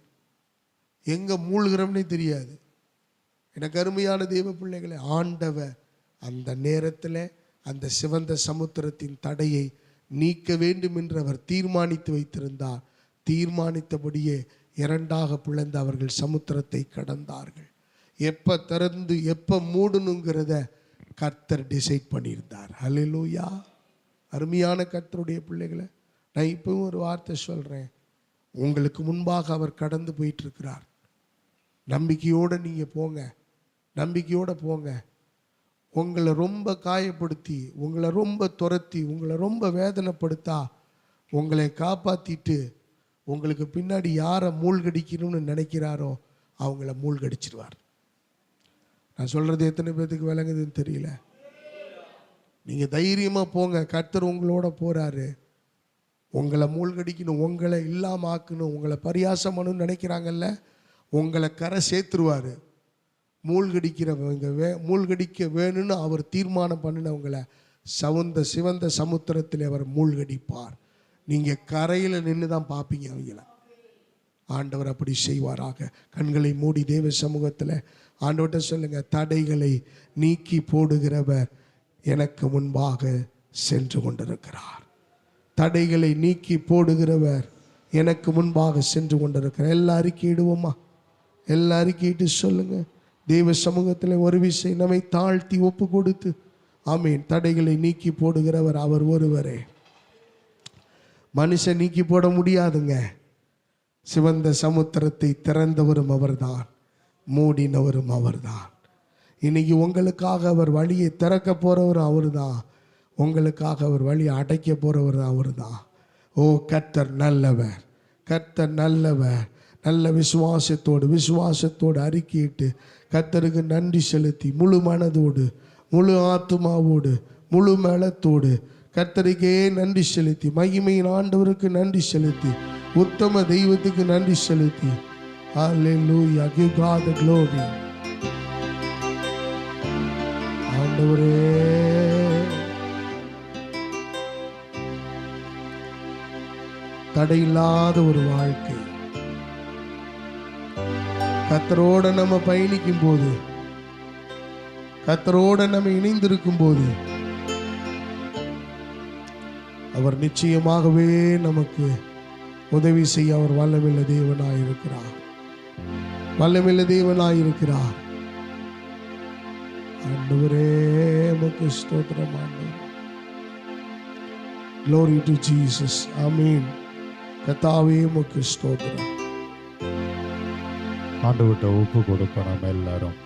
Speaker 2: எங்கே மூழ்கிறோம்னே தெரியாது. எனக்கு அருமையான தெய்வ பிள்ளைகளை, ஆண்டவர் அந்த நேரத்தில் அந்த சிவந்த சமுத்திரத்தின் தடையை நீக்க வேண்டும் என்று அவர் தீர்மானித்து வைத்திருந்தார். தீர்மானித்தபடியே இரண்டாக பிளந்து அவர்கள் சமுத்திரத்தை கடந்தார்கள். எப்போ திறந்து எப்போ மூடணுங்கிறத கர்த்தர் டிசைட் பண்ணியிருந்தார். ஹல்லேலூயா. அருமையான கர்த்தருடைய பிள்ளைகளை, நான் இப்பவும் ஒரு வார்த்தை சொல்கிறேன். உங்களுக்கு முன்பாக அவர் கடந்து போயிட்டு இருக்கிறார். நம்பிக்கையோடு நீங்கள் போங்க, நம்பிக்கையோடு போங்க. உங்களை ரொம்ப காயப்படுத்தி, உங்களை ரொம்ப துரத்தி, உங்களை ரொம்ப வேதனைப்படுத்தா உங்களை காப்பாற்றிட்டு உங்களுக்கு பின்னாடி யாரை மூழ்கடிக்கணும்னு நினைக்கிறாரோ அவங்கள மூழ்கடிச்சிடுவார். நான் சொல்கிறது எத்தனை பேர்த்துக்கு விளங்குதுன்னு தெரியல. நீங்கள் தைரியமாக போங்க, கர்த்தர் உங்களோட போகிறாரு. உங்களை மூழ்கடிக்கணும், உங்களை இல்லாமல் ஆக்கணும், உங்களை பரியாசம் பண்ணணும்னு நினைக்கிறாங்கல்ல, உங்களை கரை சேர்த்துருவார். மூழ்கடிக்க வேணும்னு அவர் தீர்மானம் பண்ணினவங்களை சிவந்த சமுத்திரத்தில் அவர் மூழ்கடிப்பார். நீங்கள் கரையில் நின்று தான் பார்ப்பீங்க அவங்கள. ஆண்டவர் அப்படி செய்வாராக. கண்களை மூடி தேவ சமூகத்தில் ஆண்டவர்கிட்ட சொல்லுங்க, தடைகளை நீக்கி போடுகிறவர் எனக்கு முன்பாக சென்று கொண்டிருக்கிறார். தடைகளை நீக்கி போடுகிறவர் எனக்கு முன்பாக சென்று கொண்டிருக்கிறார். எல்லா அறிக்கையிடுவோமா? எல்லா அறிக்கையிட்டு சொல்லுங்க. தேவ சமூகத்தில் ஒரு விஷயம் நம்மை தாழ்த்தி ஒப்பு கொடுத்து, ஆமீன். தடைகளை நீக்கி போடுகிறவர் அவர் ஒருவரே. மனுஷன் நீக்கி போட முடியாதுங்க. சிவந்த சமுத்திரத்தை திறந்தவரும் அவர்தான், மூடினவரும் அவர்தான். இன்னைக்கு உங்களுக்காக அவர் வழியை திறக்க போறவரும் அவர்தான், உங்களுக்காக அவர் வழியை அடைக்க போறவர் அவர்தான். ஓ, கர்த்தர் நல்லவர், கர்த்தர் நல்லவர். நல்ல விசுவாசத்தோடு அறிக்கையிட்டு கர்த்தருக்கு நன்றி செலுத்தி முழு மனதோடு, முழு ஆத்துமாவோடு, முழு மேளத்தோடு கர்த்தருக்கே நன்றி செலுத்தி, மகிமையின் ஆண்டவருக்கு நன்றி செலுத்தி, உத்தம தெய்வத்துக்கு நன்றி செலுத்தி, ஹல்லேலூயா, give God the glory. ஆண்டவரே, தடையில்லாத ஒரு வாழ்க்கை, கர்த்தரோட நம்ம பயணிக்கும் போது, கர்த்தரோட நம்ம இணைந்திருக்கும் போது அவர் நிச்சயமாகவே நமக்கு உதவி செய்ய அவர் வல்லமையுள்ள தேவனாயிருக்கிறார், வல்லமையுள்ள தேவனாயிருக்கிறார். ஆண்டவரே, உமக்கு ஸ்தோத்திரம் ஆண்டவரே. Glory to Jesus. ஆமென். கர்த்தாவே, உமக்கு ஸ்தோத்திரம்.
Speaker 3: ஆண்டவர்கிட்ட ஒப்பு கொடுப்போம் நம்ம எல்லாரும்.